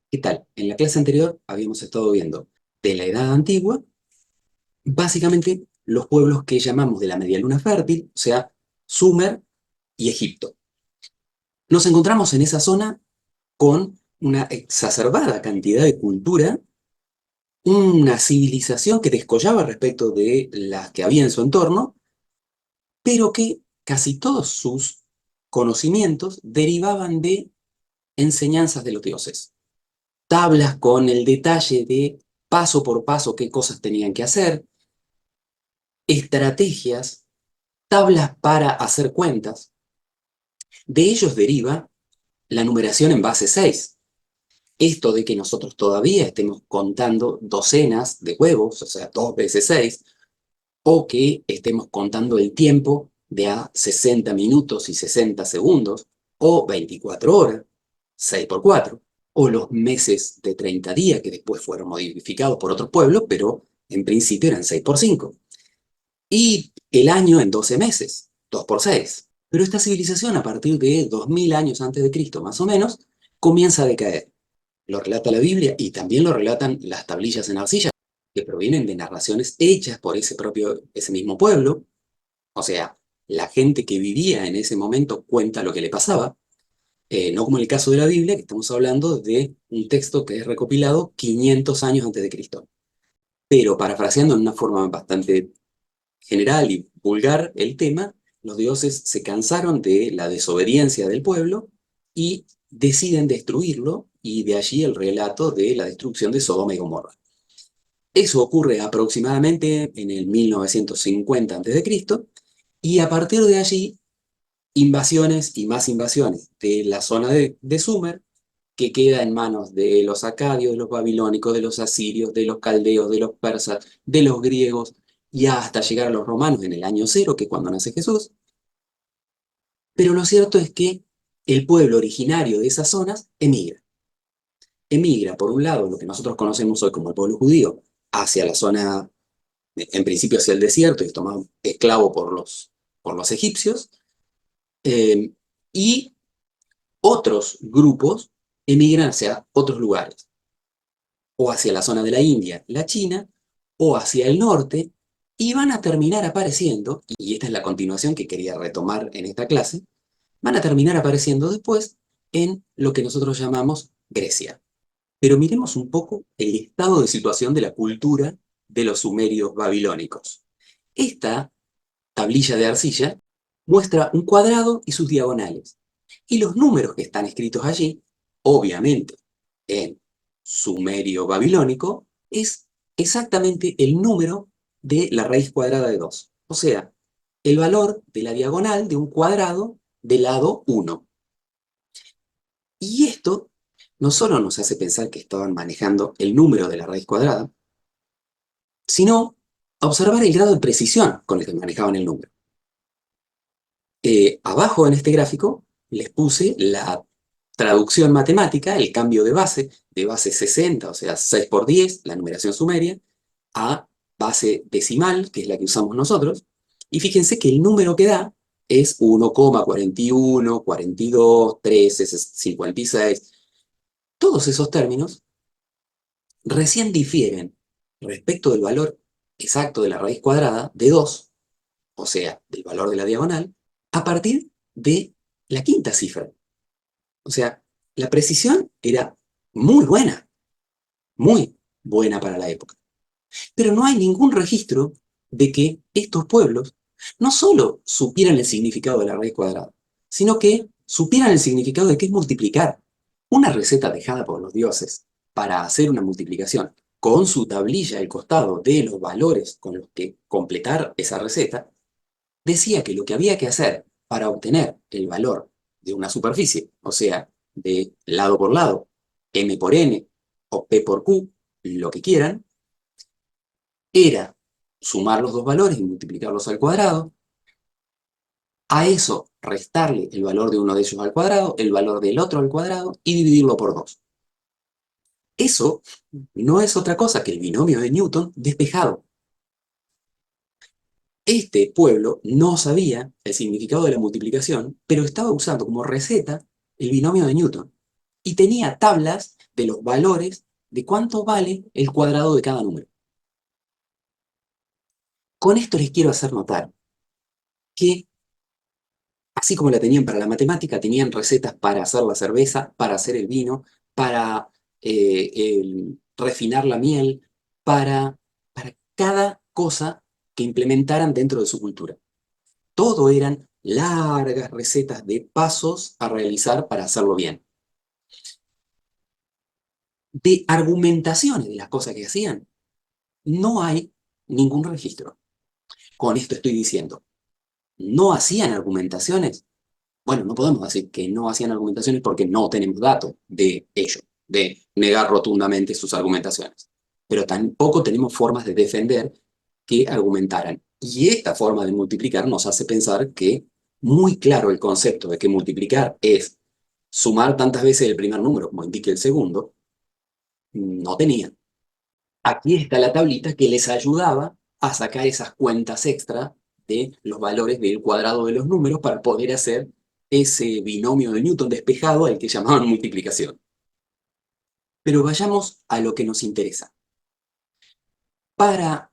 ¿Qué tal? En la clase anterior habíamos estado viendo de la Edad Antigua, básicamente los pueblos que llamamos de la Media Luna Fértil, o sea, Sumer y Egipto. Nos encontramos en esa zona con una exacerbada cantidad de cultura, una civilización que descollaba respecto de las que había en su entorno, pero que casi todos sus conocimientos derivaban de enseñanzas de los dioses. Tablas con el detalle de paso por paso qué cosas tenían que hacer, estrategias, tablas para hacer cuentas. De ellos deriva la numeración en base 6. Esto de que nosotros todavía estemos contando docenas de huevos, o sea, 2 veces 6, o que estemos contando el tiempo de a 60 minutos y 60 segundos, o 24 horas, 6 por 4, o los meses de 30 días que después fueron modificados por otros pueblos, pero en principio eran 6 por 5. Y el año en 12 meses, 2 por 6. Pero esta civilización, a partir de 2000 años antes de Cristo, más o menos, comienza a decaer. Lo relata la Biblia y también lo relatan las tablillas en arcilla, que provienen de narraciones hechas por ese mismo pueblo. O sea, la gente que vivía en ese momento cuenta lo que le pasaba, no como en el caso de la Biblia, que estamos hablando de un texto que es recopilado 500 años antes de Cristo. Pero parafraseando en una forma bastante general y vulgar el tema, los dioses se cansaron de la desobediencia del pueblo y deciden destruirlo, y de allí el relato de la destrucción de Sodoma y Gomorra. Eso ocurre aproximadamente en el 1950 a.C., y a partir de allí, invasiones y más invasiones de la zona de Sumer, que queda en manos de los acadios, de los babilónicos, de los asirios, de los caldeos, de los persas, de los griegos, y hasta llegar a los romanos en el año cero, que es cuando nace Jesús. Pero lo cierto es que el pueblo originario de esas zonas emigra. Emigra, por un lado, lo que nosotros conocemos hoy como el pueblo judío, hacia la zona, en principio hacia el desierto, y es tomado esclavo por los egipcios, eh, y otros grupos emigran hacia otros lugares, o hacia la zona de la India, la China, o hacia el norte, y van a terminar apareciendo, y esta es la continuación que quería retomar en esta clase, van a terminar apareciendo después en lo que nosotros llamamos Grecia. Pero miremos un poco el estado de situación de la cultura de los sumerios babilónicos. Esta tablilla de arcilla muestra un cuadrado y sus diagonales. Y los números que están escritos allí, obviamente en sumerio babilónico, es exactamente el número de la raíz cuadrada de 2. O sea, el valor de la diagonal de un cuadrado del lado 1. Y esto no solo nos hace pensar que estaban manejando el número de la raíz cuadrada, sino observar el grado de precisión con el que manejaban el número. Abajo en este gráfico les puse la traducción matemática, el cambio de base 60, o sea, 6 por 10, la numeración sumeria, a base decimal, que es la que usamos nosotros, y fíjense que el número que da es 1,41, 42, 13, 56. Todos esos términos recién difieren respecto del valor exacto de la raíz cuadrada de 2, o sea, del valor de la diagonal, a partir de la quinta cifra. O sea, la precisión era muy muy buena para la época. Pero no hay ningún registro de que estos pueblos no solo supieran el significado de la raíz cuadrada, sino que supieran el significado de qué es multiplicar. Una receta dejada por los dioses para hacer una multiplicación con su tablilla al costado de los valores con los que completar esa receta, decía que lo que había que hacer para obtener el valor de una superficie, o sea, de lado por lado, m por n o p por q, lo que quieran, era sumar los dos valores y multiplicarlos al cuadrado, a eso restarle el valor de uno de ellos al cuadrado, el valor del otro al cuadrado y dividirlo por 2. Eso no es otra cosa que el binomio de Newton despejado. Este pueblo no sabía el significado de la multiplicación, pero estaba usando como receta el binomio de Newton. Y tenía tablas de los valores de cuánto vale el cuadrado de cada número. Con esto les quiero hacer notar que, así como la tenían para la matemática, tenían recetas para hacer la cerveza, para hacer el vino, para refinar la miel, para cada cosa que implementaran dentro de su cultura. Todo eran largas recetas de pasos a realizar para hacerlo bien. De argumentaciones de las cosas que hacían, no hay ningún registro. Con esto estoy diciendo, ¿no hacían argumentaciones? Bueno, no podemos decir que no hacían argumentaciones porque no tenemos datos de ello, de negar rotundamente sus argumentaciones. Pero tampoco tenemos formas de defender que argumentaran. Y esta forma de multiplicar nos hace pensar que muy claro el concepto de que multiplicar es sumar tantas veces el primer número como indique el segundo, no tenían. Aquí está la tablita que les ayudaba a sacar esas cuentas extra de los valores del cuadrado de los números para poder hacer ese binomio de Newton despejado al que llamaban multiplicación. Pero vayamos a lo que nos interesa. Para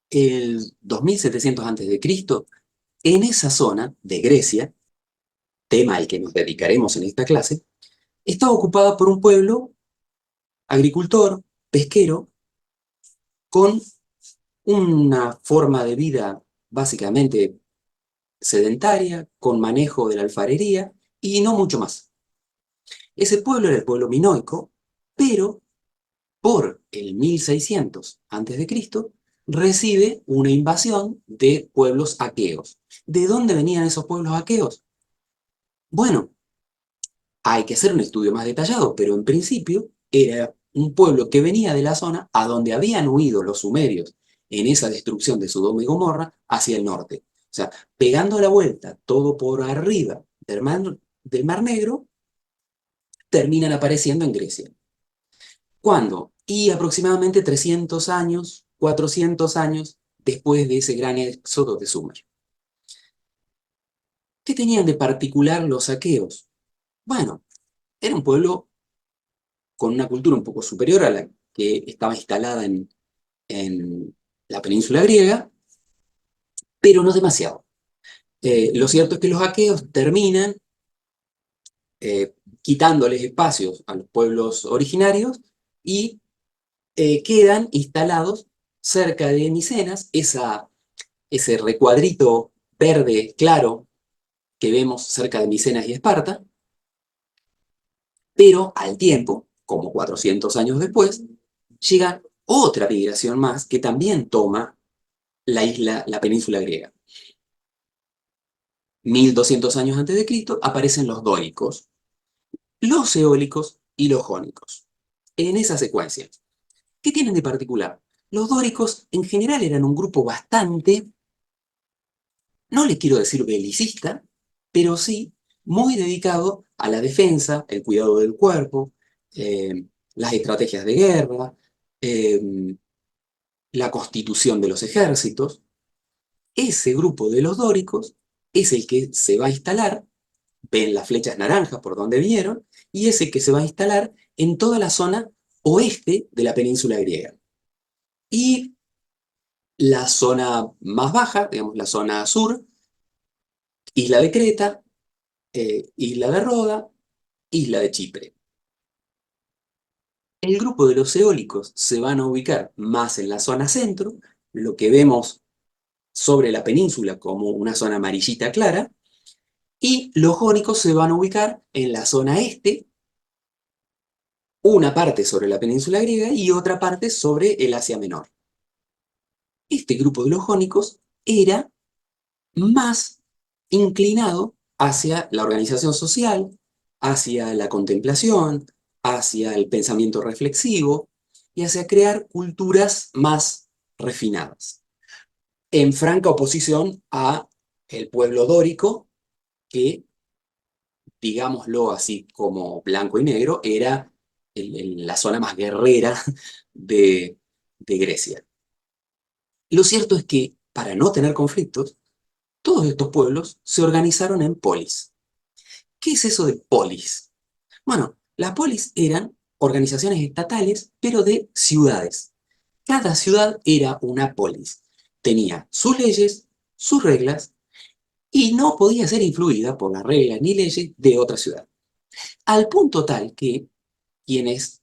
el 2700 a.C., en esa zona de Grecia, tema al que nos dedicaremos en esta clase, estaba ocupada por un pueblo agricultor, pesquero, con una forma de vida básicamente sedentaria, con manejo de la alfarería y no mucho más. Ese pueblo era el pueblo minoico, pero por el 1600 a.C. recibe una invasión de pueblos aqueos. ¿De dónde venían esos pueblos aqueos? Bueno, hay que hacer un estudio más detallado, pero en principio era un pueblo que venía de la zona a donde habían huido los sumerios en esa destrucción de Sodoma y Gomorra hacia el norte. O sea, pegando la vuelta todo por arriba del Mar Negro, terminan apareciendo en Grecia. ¿Cuándo? Y aproximadamente 300 años, 400 años después de ese gran éxodo de Sumer. ¿Qué tenían de particular los aqueos? Bueno, era un pueblo con una cultura un poco superior a la que estaba instalada en la península griega, pero no demasiado. Lo cierto es que los aqueos terminan eh, quitándoles espacios a los pueblos originarios y quedan instalados cerca de Micenas, ese recuadrito verde claro que vemos cerca de Micenas y Esparta, pero al tiempo, como 400 años después, llega otra migración más que también toma la península griega. 1200 años antes de Cristo aparecen los dóricos, los eólicos y los jónicos. En esa secuencia, ¿qué tienen de particular? Los dóricos en general eran un grupo bastante, no le quiero decir belicista, pero sí muy dedicado a la defensa, el cuidado del cuerpo, las estrategias de guerra, eh, la constitución de los ejércitos. Ese grupo de los dóricos es el que se va a instalar, ven las flechas naranjas por donde vinieron, y es el que se va a instalar en toda la zona oeste de la península griega. Y la zona más baja, digamos la zona sur, isla de Creta, isla de Roda, isla de Chipre. El grupo de los eólicos se van a ubicar más en la zona centro, lo que vemos sobre la península como una zona amarillita clara, y los jónicos se van a ubicar en la zona este, una parte sobre la península griega y otra parte sobre el Asia Menor. Este grupo de los jónicos era más inclinado hacia la organización social, hacia la contemplación, hacia el pensamiento reflexivo y hacia crear culturas más refinadas, en franca oposición a el pueblo dórico que, digámoslo así como blanco y negro, era la zona más guerrera de Grecia. Lo cierto es que, para no tener conflictos, todos estos pueblos se organizaron en polis. ¿Qué es eso de polis? Bueno, las polis eran organizaciones estatales, pero de ciudades. Cada ciudad era una polis. Tenía sus leyes, sus reglas, y no podía ser influida por las reglas ni leyes de otra ciudad. Al punto tal que quienes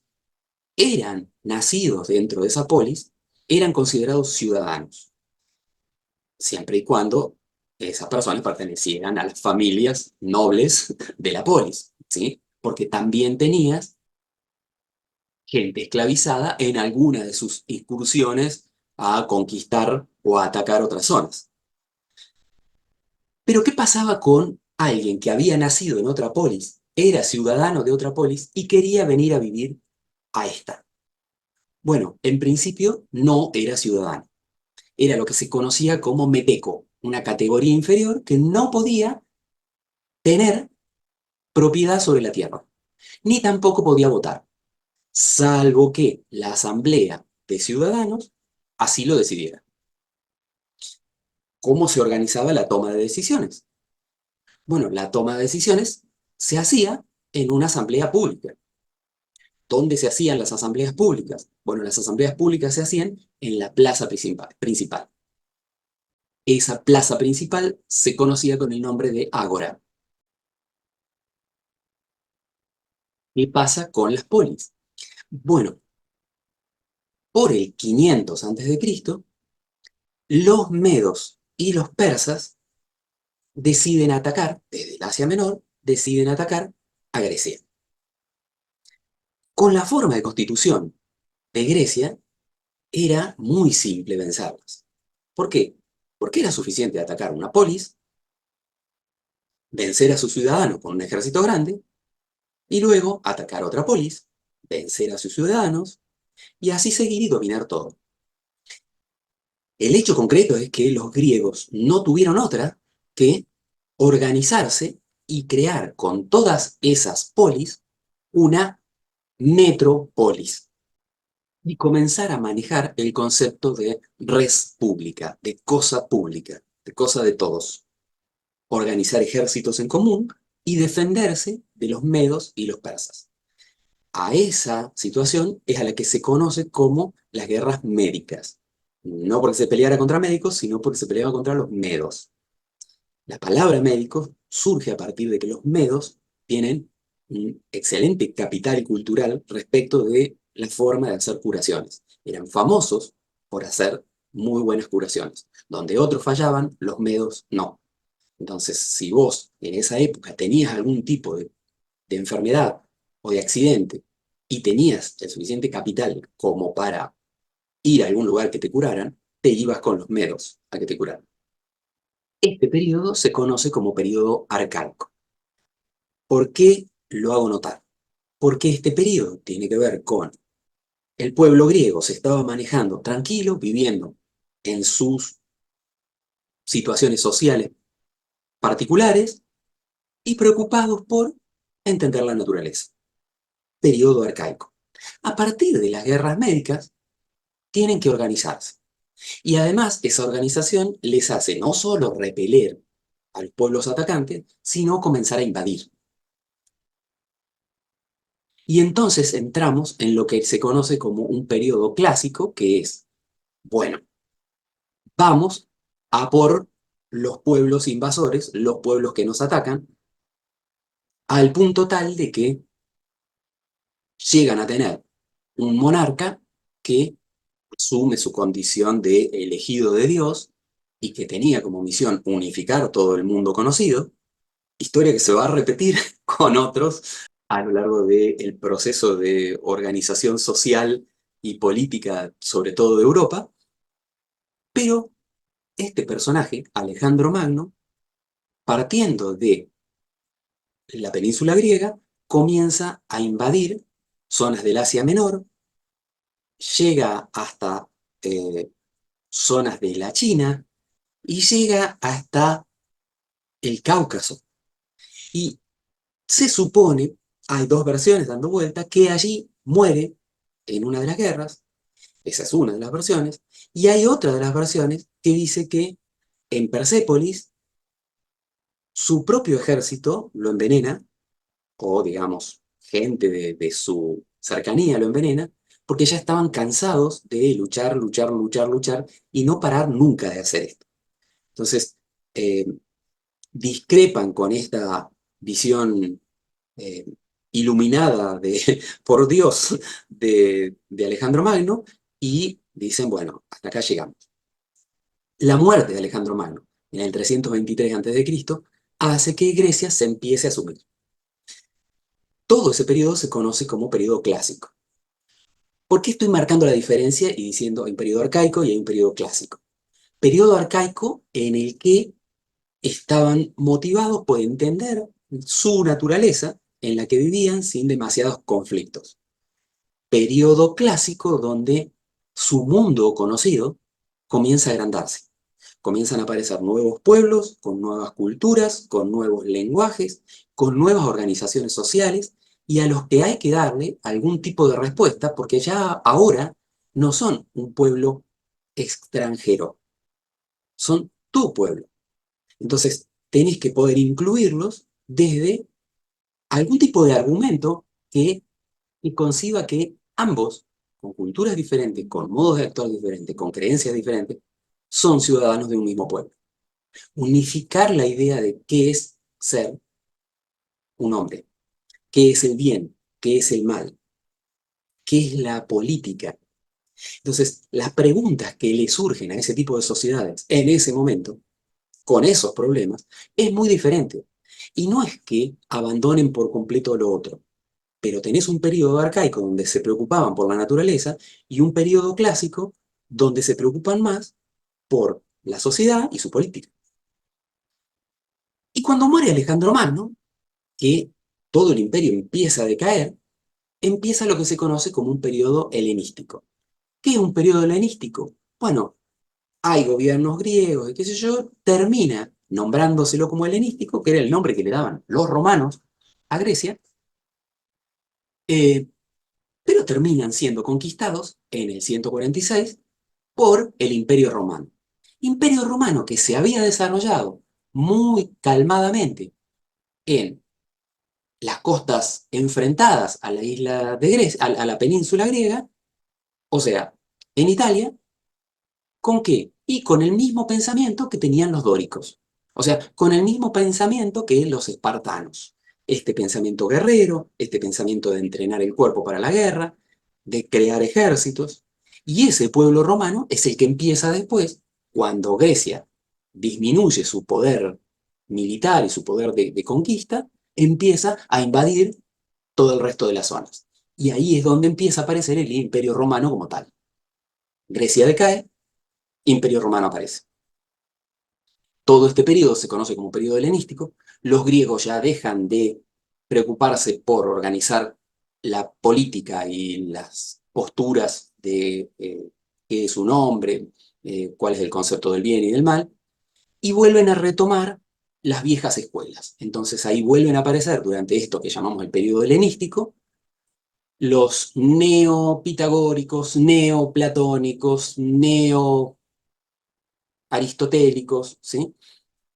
eran nacidos dentro de esa polis eran considerados ciudadanos, siempre y cuando esas personas pertenecieran a las familias nobles de la polis, ¿sí? Porque también tenías gente esclavizada en alguna de sus incursiones a conquistar o a atacar otras zonas. Pero ¿qué pasaba con alguien que había nacido en otra polis, era ciudadano de otra polis y quería venir a vivir a esta? Bueno, en principio no era ciudadano. Era lo que se conocía como meteco, una categoría inferior que no podía tener propiedad sobre la tierra, ni tampoco podía votar, salvo que la asamblea de ciudadanos así lo decidiera. ¿Cómo se organizaba la toma de decisiones? Bueno, la toma de decisiones se hacía en una asamblea pública. ¿Dónde se hacían las asambleas públicas? Bueno, las asambleas públicas se hacían en la plaza principal. Esa plaza principal se conocía con el nombre de Ágora. ¿Qué pasa con las polis? Bueno, por el 500 a.C., los medos y los persas deciden atacar, desde el Asia Menor, deciden atacar a Grecia. Con la forma de constitución de Grecia, era muy simple vencerlos. ¿Por qué? Porque era suficiente atacar una polis, vencer a sus ciudadanos con un ejército grande, y luego atacar otra polis, vencer a sus ciudadanos, y así seguir y dominar todo. El hecho concreto es que los griegos no tuvieron otra que organizarse y crear con todas esas polis una metrópolis y comenzar a manejar el concepto de res pública, de cosa pública, de cosa de todos. Organizar ejércitos en común y defenderse de los medos y los persas. A esa situación es a la que se conoce como las guerras médicas. No porque se peleara contra médicos, sino porque se peleaba contra los medos. La palabra médico surge a partir de que los medos tienen un excelente capital cultural respecto de la forma de hacer curaciones. Eran famosos por hacer muy buenas curaciones. Donde otros fallaban, los medos no. Entonces, si vos en esa época tenías algún tipo de enfermedad o de accidente y tenías el suficiente capital como para ir a algún lugar que te curaran, te ibas con los medos a que te curaran. Este periodo se conoce como periodo arcaico. ¿Por qué lo hago notar? Porque este periodo tiene que ver con el pueblo griego se estaba manejando tranquilo, viviendo en sus situaciones sociales particulares y preocupados por entender la naturaleza. Periodo arcaico. A partir de las guerras médicas, tienen que organizarse. Y además, esa organización les hace no solo repeler a los pueblos atacantes, sino comenzar a invadir. Y entonces entramos en lo que se conoce como un periodo clásico, que es, bueno, vamos a por los pueblos invasores, los pueblos que nos atacan, al punto tal de que llegan a tener un monarca que asume su condición de elegido de Dios y que tenía como misión unificar todo el mundo conocido, historia que se va a repetir con otros a lo largo del proceso de organización social y política, sobre todo de Europa, pero este personaje, Alejandro Magno, partiendo de la península griega, comienza a invadir zonas del Asia Menor, llega hasta zonas de la China y llega hasta el Cáucaso. Y se supone, hay dos versiones dando vuelta, que allí muere en una de las guerras, esa es una de las versiones, y hay otra de las versiones que dice que en Persépolis su propio ejército lo envenena, o digamos, gente de su cercanía lo envenena, porque ya estaban cansados de luchar, luchar, luchar, luchar y no parar nunca de hacer esto. Entonces, eh, discrepan con esta visión eh, iluminada por Dios de Alejandro Magno y dicen, bueno, hasta acá llegamos. La muerte de Alejandro Magno en el 323 a.C. hace que Grecia se empiece a sumir. Todo ese periodo se conoce como periodo clásico. ¿Por qué estoy marcando la diferencia y diciendo hay un periodo arcaico y hay un periodo clásico? Periodo arcaico en el que estaban motivados por entender su naturaleza en la que vivían sin demasiados conflictos. Periodo clásico donde su mundo conocido comienza a agrandarse. Comienzan a aparecer nuevos pueblos, con nuevas culturas, con nuevos lenguajes, con nuevas organizaciones sociales, y a los que hay que darle algún tipo de respuesta, porque ya ahora no son un pueblo extranjero, son tu pueblo. Entonces, tenés que poder incluirlos desde algún tipo de argumento que conciba que ambos, con culturas diferentes, con modos de actuar diferentes, con creencias diferentes, son ciudadanos de un mismo pueblo. Unificar la idea de qué es ser un hombre, qué es el bien, qué es el mal, qué es la política. Entonces, las preguntas que le surgen a ese tipo de sociedades en ese momento, con esos problemas, es muy diferente. Y no es que abandonen por completo lo otro, pero tenés un periodo arcaico donde se preocupaban por la naturaleza y un periodo clásico donde se preocupan más por la sociedad y su política. Y cuando muere Alejandro Magno, que todo el imperio empieza a decaer, empieza lo que se conoce como un periodo helenístico. ¿Qué es un periodo helenístico? Bueno, hay gobiernos griegos y qué sé yo, termina nombrándoselo como helenístico, que era el nombre que le daban los romanos a Grecia, eh, pero terminan siendo conquistados en el 146 por el Imperio Romano. Imperio Romano que se había desarrollado muy calmadamente en las costas enfrentadas a la isla de Grecia, a la península griega, o sea, en Italia, ¿con qué? Y con el mismo pensamiento que tenían los dóricos. O sea, con el mismo pensamiento que los espartanos. Este pensamiento guerrero, este pensamiento de entrenar el cuerpo para la guerra, de crear ejércitos. Y ese pueblo romano es el que empieza después, cuando Grecia disminuye su poder militar y su poder de conquista, empieza a invadir todo el resto de las zonas. Y ahí es donde empieza a aparecer el Imperio Romano como tal. Grecia decae, Imperio Romano aparece. Todo este periodo se conoce como periodo helenístico. Los griegos ya dejan de preocuparse por organizar la política y las posturas de qué es un hombre, cuál es el concepto del bien y del mal, y vuelven a retomar las viejas escuelas. Entonces ahí vuelven a aparecer durante esto que llamamos el periodo helenístico los neopitagóricos, neoplatónicos, neoaristotélicos, ¿sí?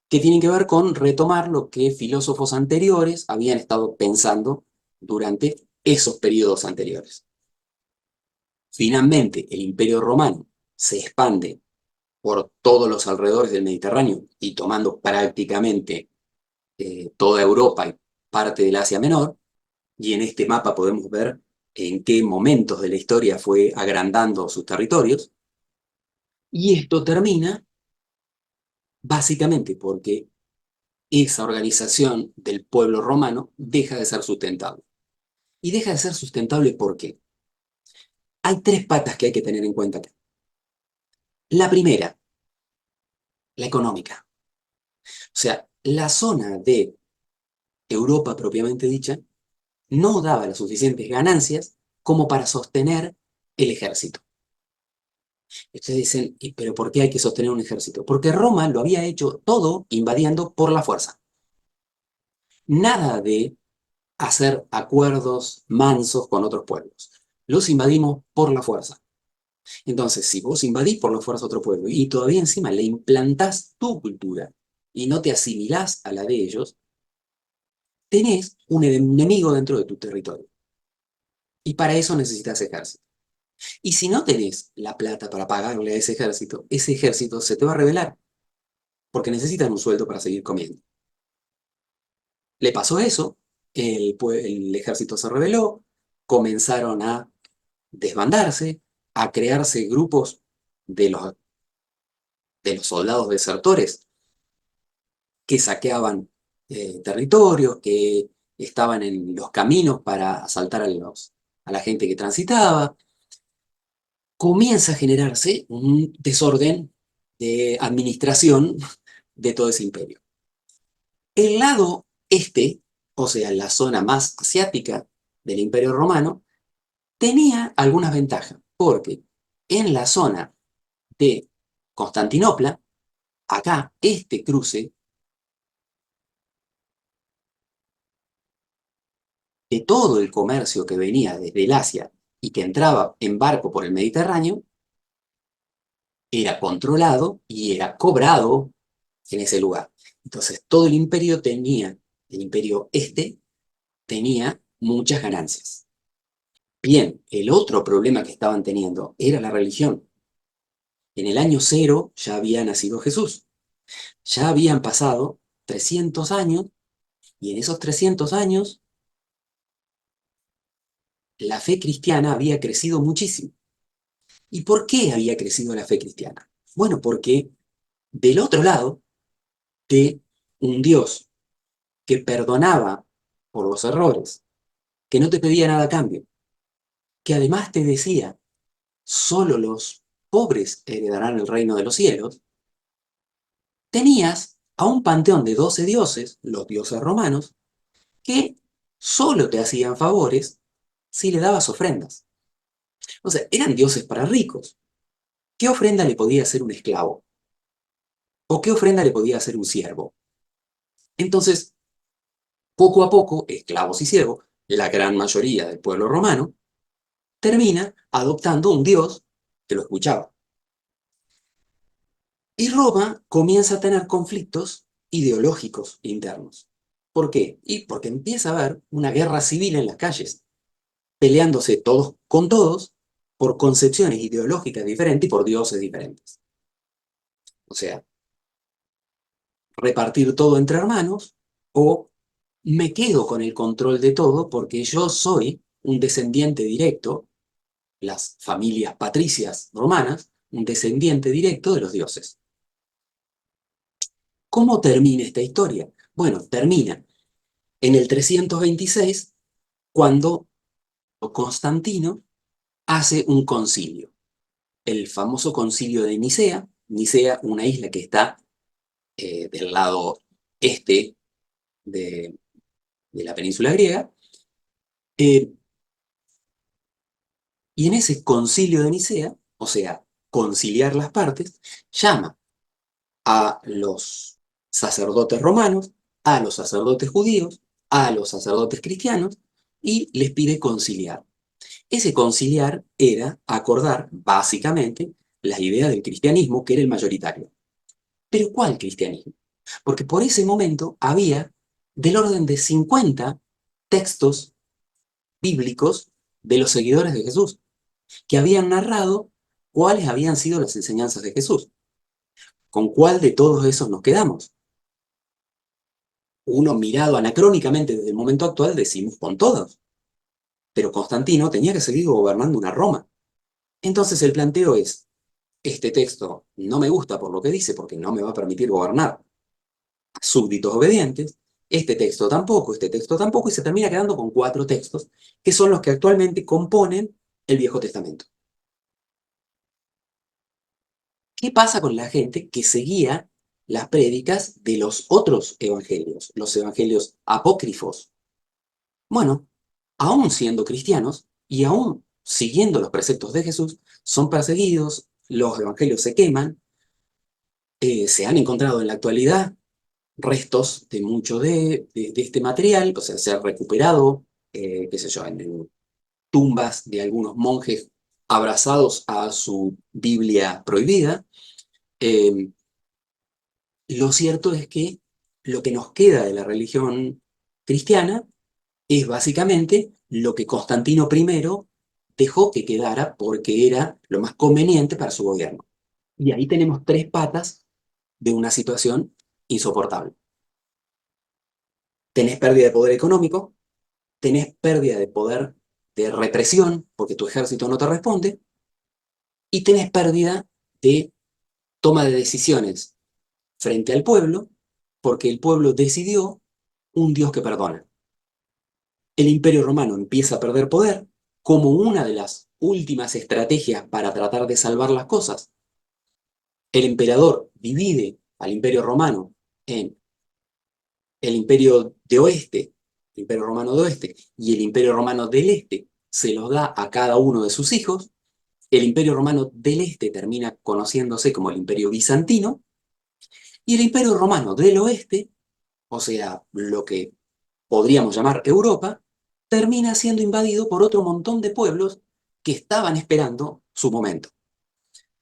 Que tienen que ver con retomar lo que filósofos anteriores habían estado pensando durante esos periodos anteriores. Finalmente, el Imperio Romano se expande por todos los alrededores del Mediterráneo y tomando prácticamente toda Europa y parte del Asia Menor, y en este mapa podemos ver en qué momentos de la historia fue agrandando sus territorios, y esto termina básicamente porque esa organización del pueblo romano deja de ser sustentable. Y deja de ser sustentable porque hay tres patas que hay que tener en cuenta acá. La primera, la económica. O sea, la zona de Europa propiamente dicha no daba las suficientes ganancias como para sostener el ejército. Y ustedes dicen, ¿pero por qué hay que sostener un ejército? Porque Roma lo había hecho todo invadiendo por la fuerza. Nada de hacer acuerdos mansos con otros pueblos. Los invadimos por la fuerza. Entonces, si vos invadís por la fuerza otro pueblo y todavía encima le implantás tu cultura y no te asimilás a la de ellos, tenés un enemigo dentro de tu territorio. Y para eso necesitas ejército. Y si no tenés la plata para pagarle a ese ejército se te va a rebelar, porque necesitan un sueldo para seguir comiendo. Le pasó eso, el ejército se rebeló, comenzaron a desbandarse, a crearse grupos de los soldados desertores que saqueaban territorios, que estaban en los caminos para asaltar a la gente que transitaba. Comienza a generarse un desorden de administración de todo ese imperio. El lado este, o sea, la zona más asiática del Imperio Romano, tenía algunas ventajas, porque en la zona de Constantinopla, acá, este cruce de todo el comercio que venía desde el Asia y que entraba en barco por el Mediterráneo, era controlado y era cobrado en ese lugar. Entonces, todo el imperio este, tenía muchas ganancias. Bien, el otro problema que estaban teniendo era la religión. En el año cero ya había nacido Jesús. Ya habían pasado 300 años y en esos 300 años la fe cristiana había crecido muchísimo. ¿Y por qué había crecido la fe cristiana? Bueno, porque del otro lado de un Dios que perdonaba por los errores, que no te pedía nada a cambio, que además te decía, solo los pobres heredarán el reino de los cielos, tenías a un panteón de 12 dioses, los dioses romanos, que solo te hacían favores si le dabas ofrendas. O sea, eran dioses para ricos. ¿Qué ofrenda le podía hacer un esclavo? ¿O qué ofrenda le podía hacer un siervo? Entonces, poco a poco, esclavos y siervos, la gran mayoría del pueblo romano, termina adoptando un dios que lo escuchaba. Y Roma comienza a tener conflictos ideológicos internos. ¿Por qué? Y porque empieza a haber una guerra civil en las calles, peleándose todos con todos por concepciones ideológicas diferentes y por dioses diferentes. O sea, repartir todo entre hermanos o me quedo con el control de todo porque yo soy un descendiente directo, las familias patricias romanas, un descendiente directo de los dioses. ¿Cómo termina esta historia? Bueno, termina en el 326 cuando Constantino hace un concilio, el famoso concilio de Nicea, Nicea, una isla que está del lado este de, de la península griega, eh, y en ese concilio de Nicea, o sea, conciliar las partes, llama a los sacerdotes romanos, a los sacerdotes judíos, a los sacerdotes cristianos, y les pide conciliar. Ese conciliar era acordar, básicamente, las ideas del cristianismo, que era el mayoritario. ¿Pero cuál cristianismo? Porque por ese momento había del orden de 50 textos bíblicos de los seguidores de Jesús, que habían narrado cuáles habían sido las enseñanzas de Jesús. ¿Con cuál de todos esos nos quedamos? Uno mirado anacrónicamente desde el momento actual decimos con todos, pero Constantino tenía que seguir gobernando una Roma. Entonces el planteo es, este texto no me gusta por lo que dice porque no me va a permitir gobernar a súbditos obedientes, este texto tampoco, y se termina quedando con 4 textos, que son los que actualmente componen el Viejo Testamento. ¿Qué pasa con la gente que seguía las prédicas de los otros evangelios, los evangelios apócrifos? Bueno, aún siendo cristianos y aún siguiendo los preceptos de Jesús, son perseguidos, los evangelios se queman, se han encontrado en la actualidad restos de mucho de este material, o sea, se ha recuperado, qué sé yo, en tumbas de algunos monjes abrazados a su Biblia prohibida. Eh, lo cierto es que lo que nos queda de la religión cristiana es básicamente lo que Constantino I dejó que quedara porque era lo más conveniente para su gobierno. Y ahí tenemos tres patas de una situación insoportable. Tenés pérdida de poder económico, tenés pérdida de poder de represión, porque tu ejército no te responde, y tenés pérdida de toma de decisiones frente al pueblo, porque el pueblo decidió un Dios que perdona. El Imperio Romano empieza a perder poder como una de las últimas estrategias para tratar de salvar las cosas. El emperador divide al Imperio Romano en el Imperio de Oeste, el Imperio Romano de Oeste y el Imperio Romano del Este, se los da a cada uno de sus hijos. El Imperio Romano del Este termina conociéndose como el Imperio Bizantino y el Imperio Romano del Oeste, o sea, lo que podríamos llamar Europa, termina siendo invadido por otro montón de pueblos que estaban esperando su momento.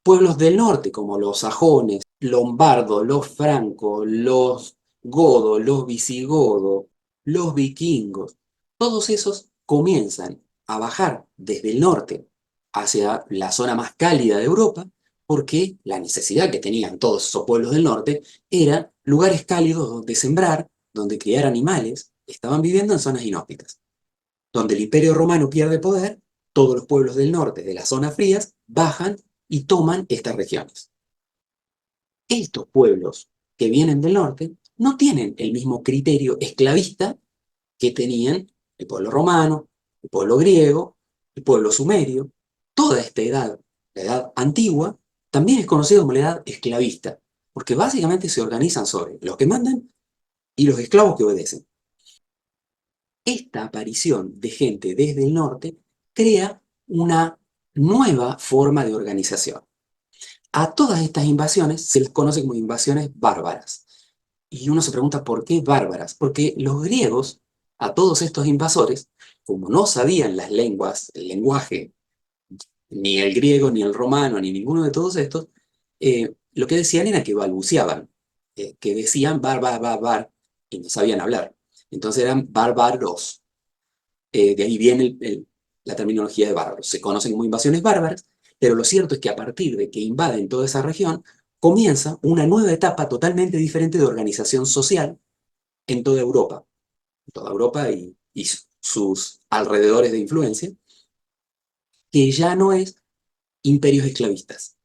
Pueblos del norte, como los sajones, lombardos, los francos, los godos, los visigodos, los vikingos, todos esos comienzan a bajar desde el norte hacia la zona más cálida de Europa, porque la necesidad que tenían todos esos pueblos del norte era lugares cálidos donde sembrar, donde criar animales, estaban viviendo en zonas inhóspitas. Donde el Imperio Romano pierde poder, todos los pueblos del norte, de las zonas frías, bajan y toman estas regiones. Estos pueblos que vienen del norte no tienen el mismo criterio esclavista que tenían el pueblo romano, el pueblo griego, el pueblo sumerio. Toda esta edad, la edad antigua, también es conocida como la edad esclavista, porque básicamente se organizan sobre los que mandan y los esclavos que obedecen. Esta aparición de gente desde el norte crea una nueva forma de organización. A todas estas invasiones se les conoce como invasiones bárbaras. Y uno se pregunta por qué bárbaras. Porque los griegos, a todos estos invasores, como no sabían las lenguas, el lenguaje, ni el griego, ni el romano, ni ninguno de todos estos, lo que decían era que balbuceaban, que decían bar, bar, bar, bar, y no sabían hablar. Entonces eran bárbaros. De ahí viene la terminología de bárbaros. Se conocen como invasiones bárbaras, pero lo cierto es que a partir de que invaden toda esa región, comienza una nueva etapa totalmente diferente de organización social en toda Europa y sus alrededores de influencia, que ya no es imperios esclavistas.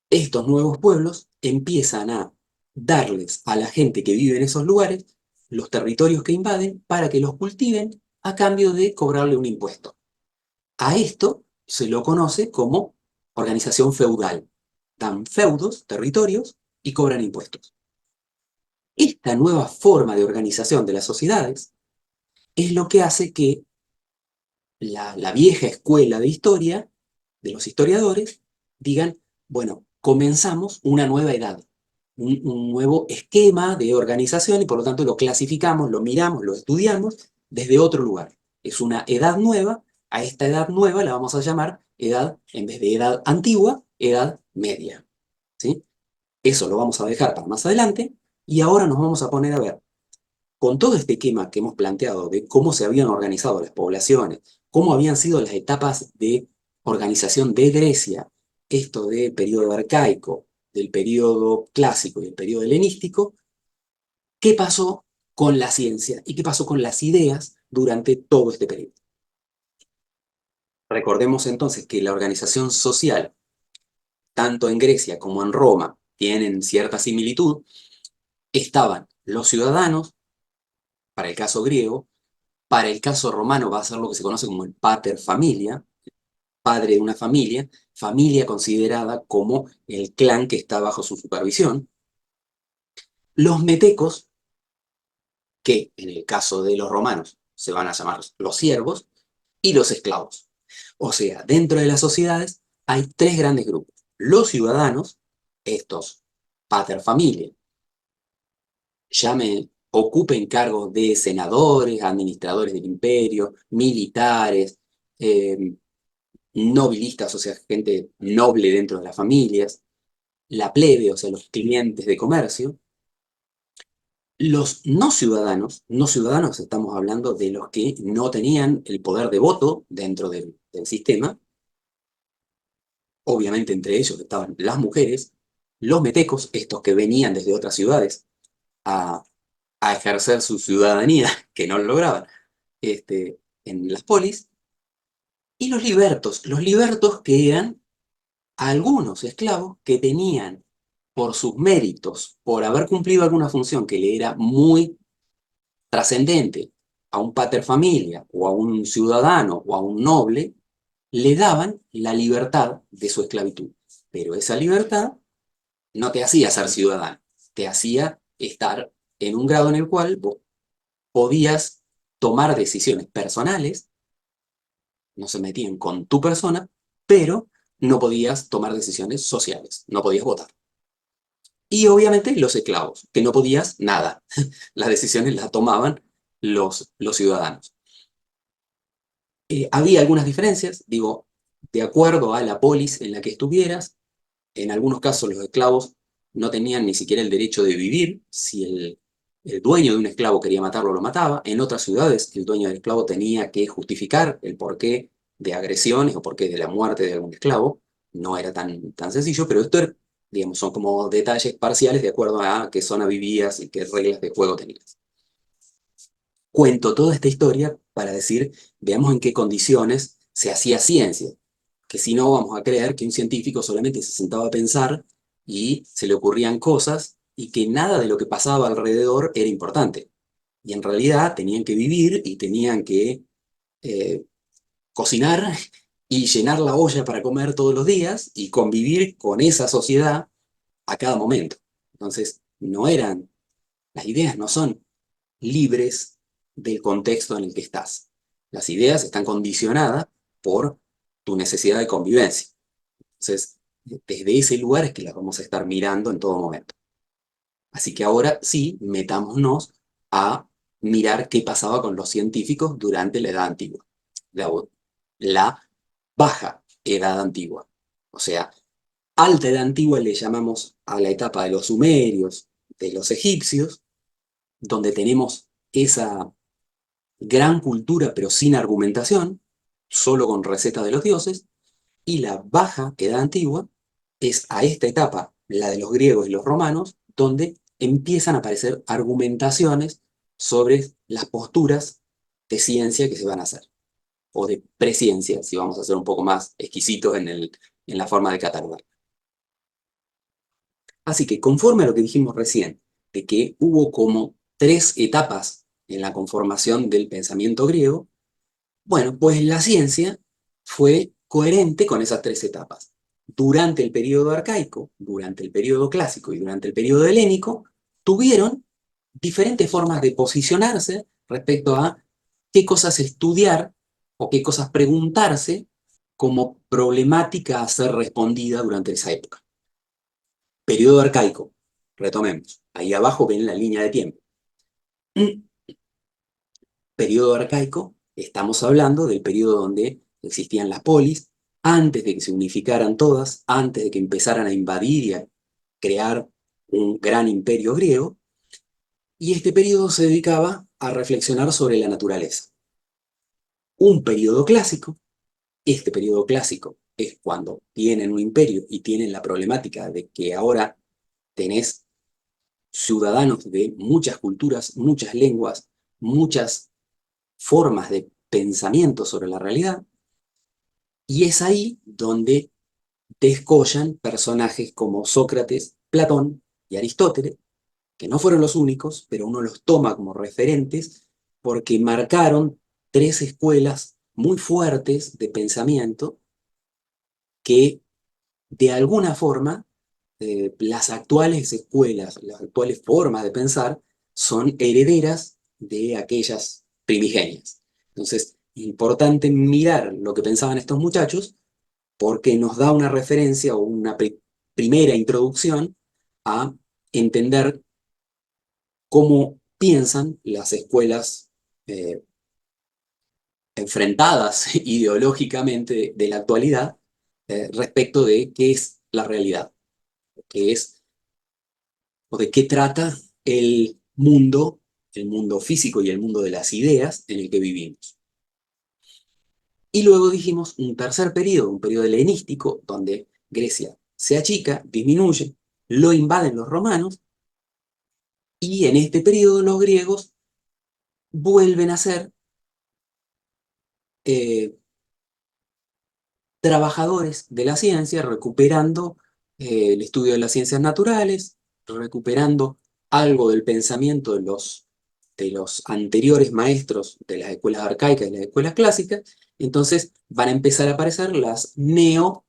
Estos nuevos pueblos empiezan a darles a la gente que vive en esos lugares los territorios que invaden para que los cultiven a cambio de cobrarle un impuesto. A esto se lo conoce como organización feudal. Dan feudos, territorios, y cobran impuestos. Esta nueva forma de organización de las sociedades es lo que hace que la vieja escuela de historia, de los historiadores, digan, bueno, comenzamos una nueva edad, un nuevo esquema de organización y por lo tanto lo clasificamos, lo miramos, lo estudiamos desde otro lugar. Es una edad nueva, a esta edad nueva la vamos a llamar edad, en vez de edad antigua, edad media. ¿Sí? Eso lo vamos a dejar para más adelante y ahora nos vamos a poner a ver con todo este esquema que hemos planteado de cómo se habían organizado las poblaciones, cómo habían sido las etapas de organización de Grecia, esto del periodo arcaico, del periodo clásico y el periodo helenístico, qué pasó con la ciencia y qué pasó con las ideas durante todo este periodo. Recordemos entonces que la organización social, tanto en Grecia como en Roma, tienen cierta similitud. Estaban los ciudadanos, para el caso griego. Para el caso romano va a ser lo que se conoce como el pater familia, padre de una familia, familia considerada como el clan que está bajo su supervisión. Los metecos, que en el caso de los romanos se van a llamar los siervos, y los esclavos. O sea, dentro de las sociedades hay tres grandes grupos. Los ciudadanos, estos pater familia, ya me ocupen cargos de senadores, administradores del imperio, militares, eh, nobilistas, o sea, gente noble dentro de las familias, la plebe, o sea, los clientes de comercio, Los no ciudadanos estamos hablando de los que no tenían el poder de voto dentro del sistema, obviamente entre ellos estaban las mujeres, los metecos, estos que venían desde otras ciudades a, a ejercer su ciudadanía, que no lo lograban, en las polis, y los libertos que eran algunos esclavos que tenían por sus méritos, por haber cumplido alguna función que le era muy trascendente a un pater familia o a un ciudadano o a un noble, le daban la libertad de su esclavitud. Pero esa libertad no te hacía ser ciudadano, te hacía estar en un grado en el cual vos podías tomar decisiones personales, no se metían con tu persona, pero no podías tomar decisiones sociales, no podías votar. Y obviamente los esclavos, que no podías nada. Las decisiones las tomaban los ciudadanos. Había algunas diferencias, digo, de acuerdo a la polis en la que estuvieras. En algunos casos los esclavos no tenían ni siquiera el derecho de vivir. Si el dueño de un esclavo quería matarlo, lo mataba. En otras ciudades el dueño del esclavo tenía que justificar el porqué de agresiones o porqué de la muerte de algún esclavo. No era tan sencillo, pero esto era, digamos, son como detalles parciales de acuerdo a qué zona vivías y qué reglas de juego tenías. Cuento toda esta historia para decir, veamos en qué condiciones se hacía ciencia, que si no vamos a creer que un científico solamente se sentaba a pensar y se le ocurrían cosas y que nada de lo que pasaba alrededor era importante. Y en realidad tenían que vivir y tenían que eh, cocinar y llenar la olla para comer todos los días y convivir con esa sociedad a cada momento. Entonces, las ideas no son libres del contexto en el que estás. Las ideas están condicionadas por tu necesidad de convivencia. Entonces, desde ese lugar es que las vamos a estar mirando en todo momento. Así que ahora sí, metámonos a mirar qué pasaba con los científicos durante la Edad Antigua, la, la Baja Edad Antigua. O sea, Alta Edad Antigua le llamamos a la etapa de los sumerios, de los egipcios, donde tenemos esa gran cultura pero sin argumentación, solo con recetas de los dioses, y la Baja Edad Antigua es a esta etapa, la de los griegos y los romanos, donde empiezan a aparecer argumentaciones sobre las posturas de ciencia que se van a hacer, o de presciencia, si vamos a ser un poco más exquisitos en la forma de catalogar. Así que conforme a lo que dijimos recién, de que hubo como tres etapas en la conformación del pensamiento griego, bueno, pues la ciencia fue coherente con esas tres etapas. Durante el periodo arcaico, durante el periodo clásico y durante el periodo helénico, tuvieron diferentes formas de posicionarse respecto a qué cosas estudiar o qué cosas preguntarse como problemática a ser respondida durante esa época. Periodo arcaico, retomemos. Ahí abajo ven la línea de tiempo. Periodo arcaico, estamos hablando del periodo donde existían las polis, antes de que se unificaran todas, antes de que empezaran a invadir y a crear un gran imperio griego, y este periodo se dedicaba a reflexionar sobre la naturaleza. Un periodo clásico, este periodo clásico es cuando tienen un imperio y tienen la problemática de que ahora tenés ciudadanos de muchas culturas, muchas lenguas, muchas formas de pensamiento sobre la realidad, y es ahí donde descollan personajes como Sócrates, Platón y Aristóteles, que no fueron los únicos, pero uno los toma como referentes porque marcaron tres escuelas muy fuertes de pensamiento que de alguna forma las actuales escuelas, las actuales formas de pensar son herederas de aquellas primigenias. Entonces, importante mirar lo que pensaban estos muchachos porque nos da una referencia o una primera introducción a entender cómo piensan las escuelas eh, enfrentadas ideológicamente de la actualidad respecto de qué es la realidad, qué es o de qué trata el mundo, el mundo físico y el mundo de las ideas en el que vivimos. Y luego dijimos un tercer periodo, un periodo helenístico, donde Grecia se achica, disminuye, lo invaden los romanos, y en este periodo los griegos vuelven a ser eh, trabajadores de la ciencia, recuperando el estudio de las ciencias naturales, recuperando algo del pensamiento de los anteriores maestros de las escuelas arcaicas y las escuelas clásicas. Entonces van a empezar a aparecer las neoescuelas,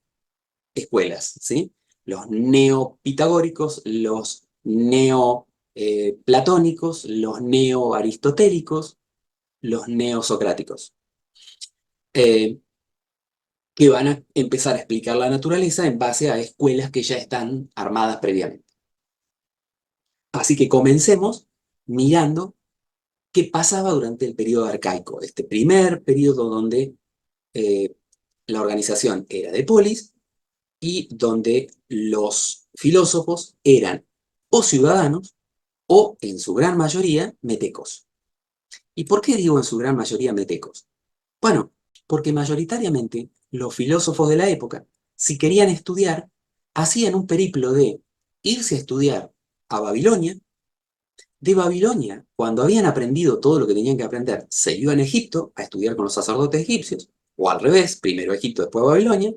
¿sí? Los neopitagóricos, los neoplatónicos, los neoaristotélicos, los neosocráticos. Eh, que van a empezar a explicar la naturaleza en base a escuelas que ya están armadas previamente. Así que comencemos mirando qué pasaba durante el periodo arcaico, este primer periodo donde eh, la organización era de polis y donde los filósofos eran o ciudadanos o, en su gran mayoría, metecos. ¿Y por qué digo en su gran mayoría metecos? Bueno, porque mayoritariamente los filósofos de la época, si querían estudiar, hacían un periplo de irse a estudiar a Babilonia, de Babilonia, cuando habían aprendido todo lo que tenían que aprender, se iban a Egipto a estudiar con los sacerdotes egipcios, o al revés, primero Egipto, después Babilonia,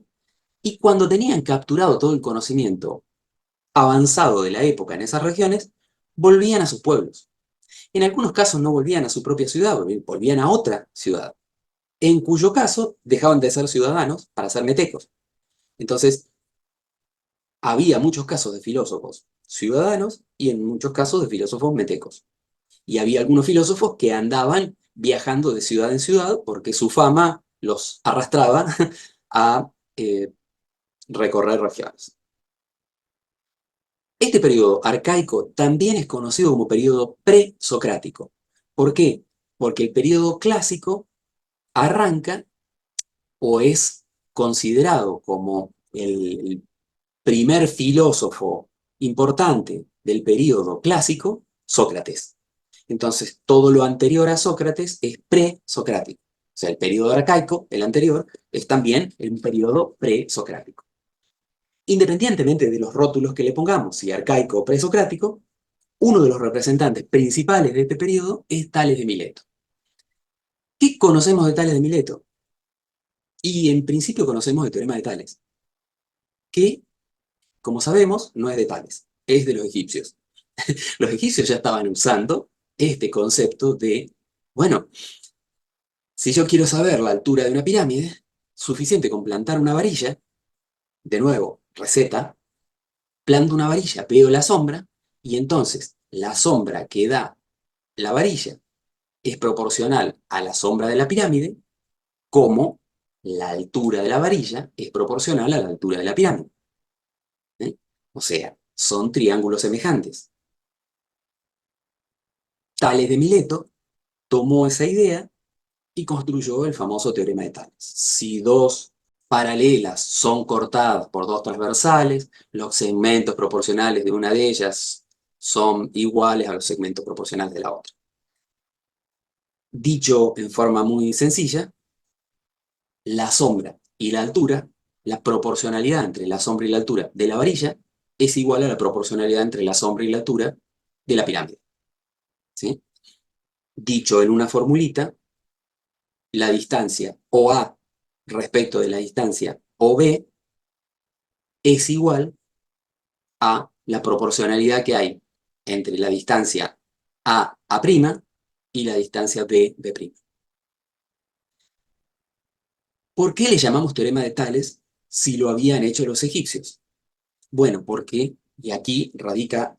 y cuando tenían capturado todo el conocimiento avanzado de la época en esas regiones, volvían a sus pueblos. En algunos casos no volvían a su propia ciudad, volvían a otra ciudad, en cuyo caso dejaban de ser ciudadanos para ser metecos. Entonces, había muchos casos de filósofos ciudadanos y en muchos casos de filósofos metecos. Y había algunos filósofos que andaban viajando de ciudad en ciudad porque su fama los arrastraba a recorrer regiones. Este periodo arcaico también es conocido como periodo presocrático. ¿Por qué? Porque el periodo clásico arranca o es considerado como el primer filósofo importante del periodo clásico, Sócrates. Entonces, todo lo anterior a Sócrates es presocrático. O sea, el periodo arcaico, el anterior, es también un periodo presocrático. Independientemente de los rótulos que le pongamos, si arcaico o presocrático, uno de los representantes principales de este periodo es Tales de Mileto. ¿Qué conocemos de Tales de Mileto? Y en principio conocemos el teorema de Tales, que, como sabemos, no es de Tales, es de los egipcios. Los egipcios ya estaban usando este concepto de, bueno, si yo quiero saber la altura de una pirámide, suficiente con plantar una varilla, de nuevo, receta, planto una varilla, veo la sombra, y entonces la sombra que da la varilla es proporcional a la sombra de la pirámide, como la altura de la varilla es proporcional a la altura de la pirámide. ¿Eh? O sea, son triángulos semejantes. Tales de Mileto tomó esa idea y construyó el famoso teorema de Tales. Si dos paralelas son cortadas por dos transversales, los segmentos proporcionales de una de ellas son iguales a los segmentos proporcionales de la otra. Dicho en forma muy sencilla, la sombra y la altura, la proporcionalidad entre la sombra y la altura de la varilla es igual a la proporcionalidad entre la sombra y la altura de la pirámide. ¿Sí? Dicho en una formulita, la distancia OA respecto de la distancia OB es igual a la proporcionalidad que hay entre la distancia A' y la distancia B'. ¿Por qué le llamamos teorema de Tales si lo habían hecho los egipcios? Bueno, porque, y aquí radica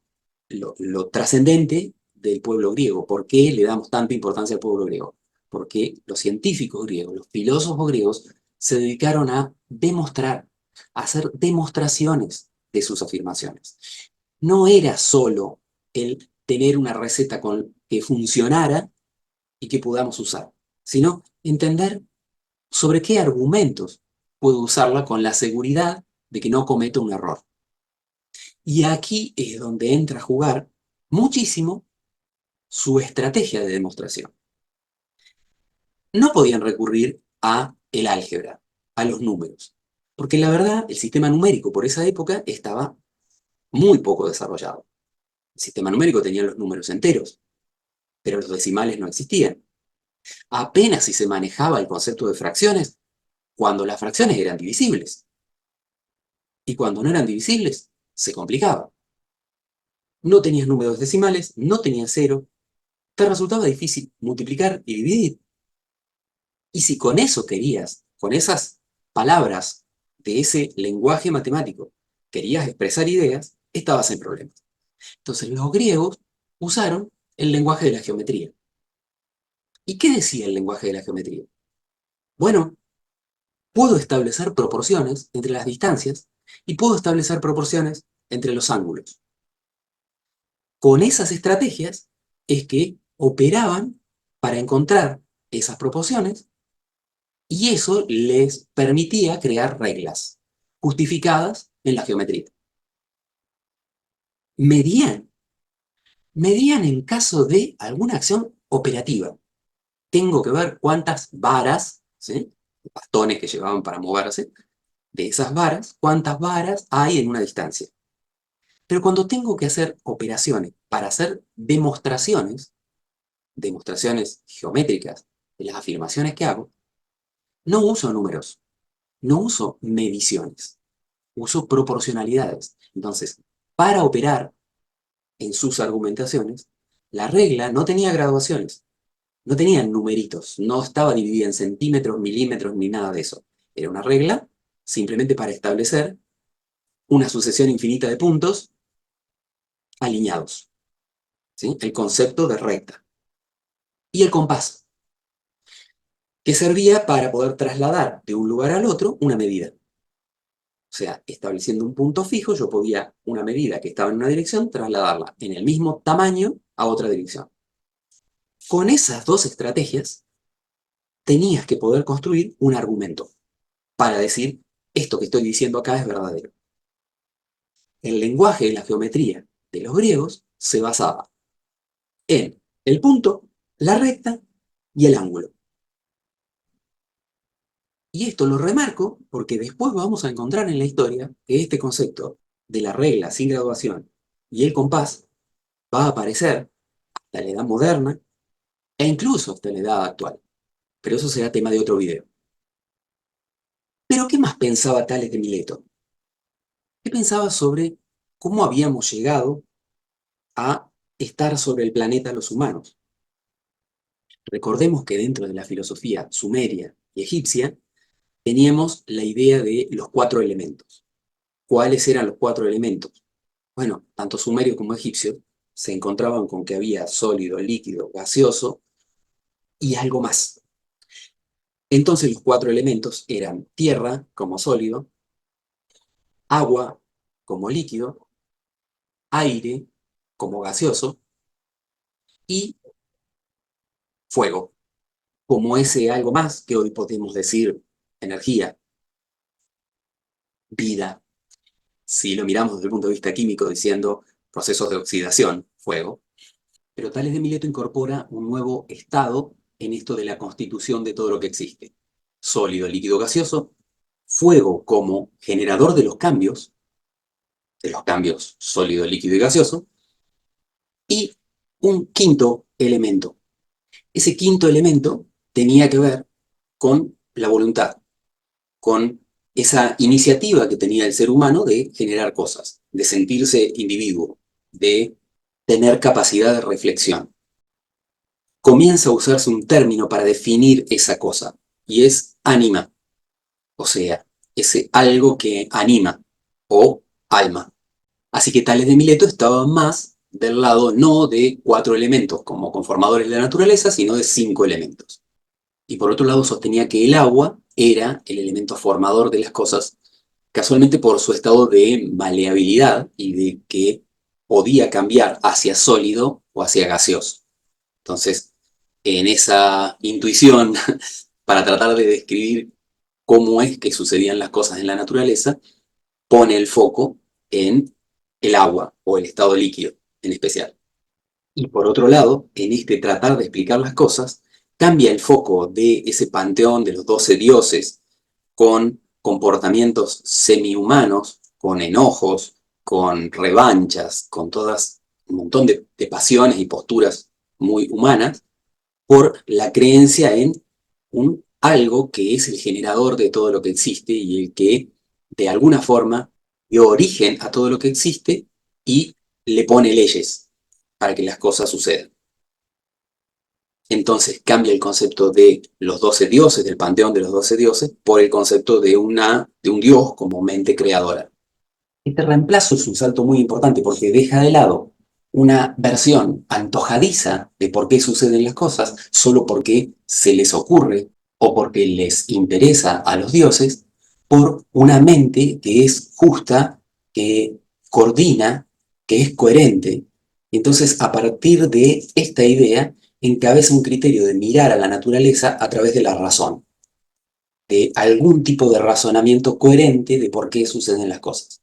lo trascendente del pueblo griego. ¿Por qué le damos tanta importancia al pueblo griego? Porque los científicos griegos, los filósofos griegos, se dedicaron a demostrar, a hacer demostraciones de sus afirmaciones. No era solo el tener una receta que funcionara y que podamos usar, sino entender sobre qué argumentos puedo usarla con la seguridad de que no cometo un error. Y aquí es donde entra a jugar muchísimo su estrategia de demostración. No podían recurrir a el álgebra, a los números, porque la verdad el sistema numérico por esa época estaba muy poco desarrollado. El sistema numérico tenía los números enteros, pero los decimales no existían. Apenas si se manejaba el concepto de fracciones cuando las fracciones eran divisibles. Y cuando no eran divisibles, se complicaba. No tenías números decimales, no tenías cero, te resultaba difícil multiplicar y dividir. Y si con eso querías, con esas palabras de ese lenguaje matemático, querías expresar ideas, estabas en problemas. Entonces los griegos usaron el lenguaje de la geometría. ¿Y qué decía el lenguaje de la geometría? Bueno, puedo establecer proporciones entre las distancias y puedo establecer proporciones entre los ángulos. Con esas estrategias es que operaban para encontrar esas proporciones y eso les permitía crear reglas justificadas en la geometría. Medían, medían en caso de alguna acción operativa. Tengo que ver cuántas varas, ¿sí? Bastones que llevaban para moverse, de esas varas, cuántas varas hay en una distancia. Pero cuando tengo que hacer operaciones para hacer demostraciones geométricas de las afirmaciones que hago, no uso números, no uso mediciones, uso proporcionalidades. Entonces, para operar en sus argumentaciones, la regla no tenía graduaciones, no tenía numeritos, no estaba dividida en centímetros, milímetros, ni nada de eso. Era una regla simplemente para establecer una sucesión infinita de puntos alineados, ¿sí? El concepto de recta. Y el compás, que servía para poder trasladar de un lugar al otro una medida. O sea, estableciendo un punto fijo, yo podía una medida que estaba en una dirección, trasladarla en el mismo tamaño a otra dirección. Con esas dos estrategias, tenías que poder construir un argumento para decir, esto que estoy diciendo acá es verdadero. El lenguaje de la geometría de los griegos se basaba en el punto, la recta y el ángulo. Y esto lo remarco porque después vamos a encontrar en la historia que este concepto de la regla sin graduación y el compás va a aparecer hasta la edad moderna e incluso hasta la edad actual. Pero eso será tema de otro video. Pero ¿qué más pensaba Tales de Mileto? ¿Qué pensaba sobre cómo habíamos llegado a estar sobre el planeta los humanos? Recordemos que dentro de la filosofía sumeria y egipcia teníamos la idea de los cuatro elementos. ¿Cuáles eran los cuatro elementos? Bueno, tanto sumerios como egipcios se encontraban con que había sólido, líquido, gaseoso y algo más. Entonces los cuatro elementos eran tierra como sólido, agua como líquido, aire como gaseoso y fuego como ese algo más que hoy podemos decir energía, vida. Si lo miramos desde el punto de vista químico diciendo procesos de oxidación, fuego. Pero Tales de Mileto incorpora un nuevo estado en esto de la constitución de todo lo que existe. Sólido, líquido, gaseoso, fuego como generador de los cambios sólido, líquido y gaseoso, y un quinto elemento. Ese quinto elemento tenía que ver con la voluntad, con esa iniciativa que tenía el ser humano de generar cosas, de sentirse individuo, de tener capacidad de reflexión. Comienza a usarse un término para definir esa cosa, y es ánima, o sea, ese algo que anima, o alma. Así que Tales de Mileto estaba más del lado no de cuatro elementos como conformadores de la naturaleza, sino de cinco elementos. Y por otro lado sostenía que el agua era el elemento formador de las cosas, casualmente por su estado de maleabilidad y de que podía cambiar hacia sólido o hacia gaseoso. Entonces, en esa intuición, para tratar de describir cómo es que sucedían las cosas en la naturaleza, pone el foco en el agua o el estado líquido en especial. Y por otro lado, en este tratar de explicar las cosas, cambia el foco de ese panteón de los 12 dioses con comportamientos semi-humanos, con enojos, con revanchas, con todas un montón de pasiones y posturas muy humanas, por la creencia en un algo que es el generador de todo lo que existe y el que de alguna forma dio origen a todo lo que existe y le pone leyes para que las cosas sucedan. Entonces cambia el concepto de los 12 dioses, del panteón de los 12 dioses, por el concepto de un dios como mente creadora. Este reemplazo es un salto muy importante porque deja de lado una versión antojadiza de por qué suceden las cosas, solo porque se les ocurre o porque les interesa a los dioses, por una mente que es justa, que coordina, que es coherente. Entonces, a partir de esta idea, encabeza un criterio de mirar a la naturaleza a través de la razón, de algún tipo de razonamiento coherente de por qué suceden las cosas.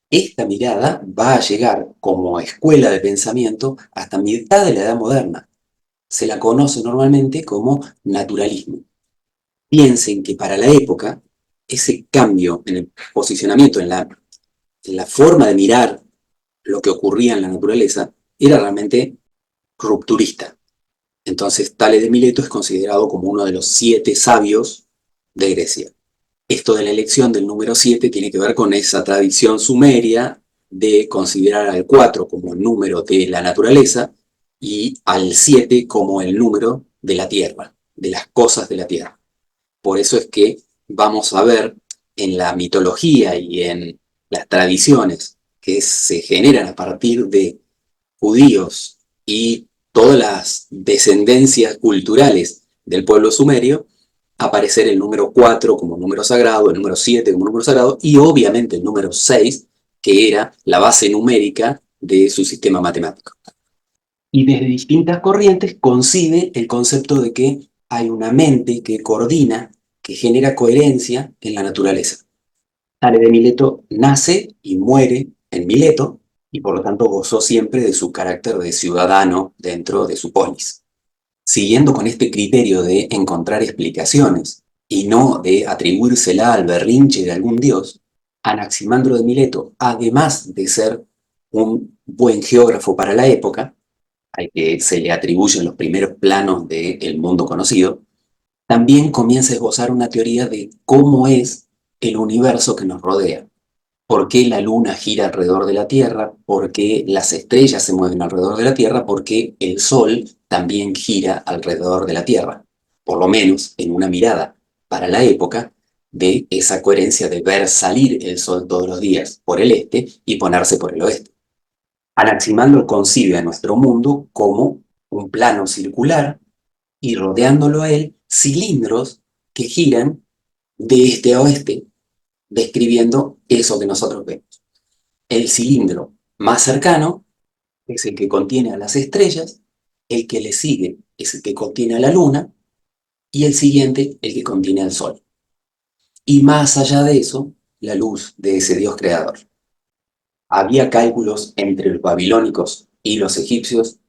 Esta mirada va a llegar como escuela de pensamiento hasta mitad de la Edad Moderna. Se la conoce normalmente como naturalismo. Piensen que para la época, ese cambio en el posicionamiento, en la forma de mirar lo que ocurría en la naturaleza, era realmente rupturista. Entonces, Tales de Mileto es considerado como uno de los 7 sabios de Grecia. Esto de la elección del número 7 tiene que ver con esa tradición sumeria de considerar al 4 como el número de la naturaleza y al 7 como el número de la tierra, de las cosas de la tierra. Por eso es que vamos a ver en la mitología y en las tradiciones que se generan a partir de judíos y todas las descendencias culturales del pueblo sumerio, aparecer el número 4 como número sagrado, el número 7 como número sagrado y obviamente el número 6, que era la base numérica de su sistema matemático. Y desde distintas corrientes concibe el concepto de que hay una mente que coordina, que genera coherencia en la naturaleza. Tales de Mileto nace y muere en Mileto y por lo tanto gozó siempre de su carácter de ciudadano dentro de su polis. Siguiendo con este criterio de encontrar explicaciones y no de atribuírsela al berrinche de algún dios, Anaximandro de Mileto, además de ser un buen geógrafo para la época, al que se le atribuyen los primeros planos del mundo conocido, también comienza a esbozar una teoría de cómo es el universo que nos rodea. ¿Por qué la luna gira alrededor de la Tierra? ¿Por qué las estrellas se mueven alrededor de la Tierra? ¿Por qué el Sol también gira alrededor de la Tierra? Por lo menos en una mirada para la época de esa coherencia de ver salir el Sol todos los días por el este y ponerse por el oeste. Anaximandro concibe a nuestro mundo como un plano circular y rodeándolo a él cilindros que giran de este a oeste, describiendo eso que nosotros vemos. El cilindro más cercano es el que contiene a las estrellas, el que le sigue es el que contiene a la luna y el siguiente el que contiene al sol. Y más allá de eso, la luz de ese Dios creador. Había cálculos entre los babilónicos y los egipcios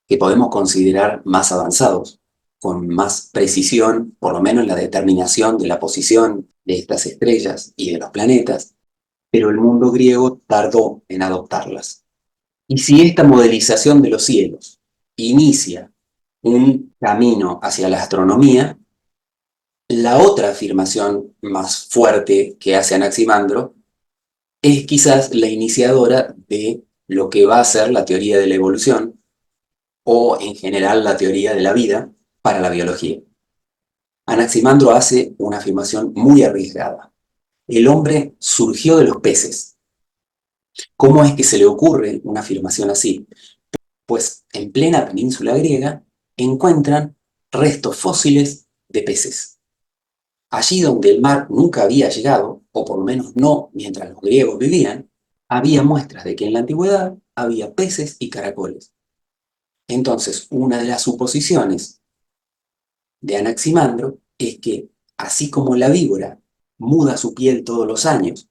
que podemos considerar más avanzados, con más precisión, por lo menos en la determinación de la posición de estas estrellas y de los planetas, pero el mundo griego tardó en adoptarlas. Y si esta modelización de los cielos inicia un camino hacia la astronomía, la otra afirmación más fuerte que hace Anaximandro es quizás la iniciadora de lo que va a ser la teoría de la evolución o en general la teoría de la vida para la biología. Anaximandro hace una afirmación muy arriesgada. El hombre surgió de los peces. ¿Cómo es que se le ocurre una afirmación así? Pues en plena península griega encuentran restos fósiles de peces. Allí donde el mar nunca había llegado, o por lo menos no mientras los griegos vivían, había muestras de que en la antigüedad había peces y caracoles. Entonces, una de las suposiciones de Anaximandro es que, así como la víbora muda su piel todos los años,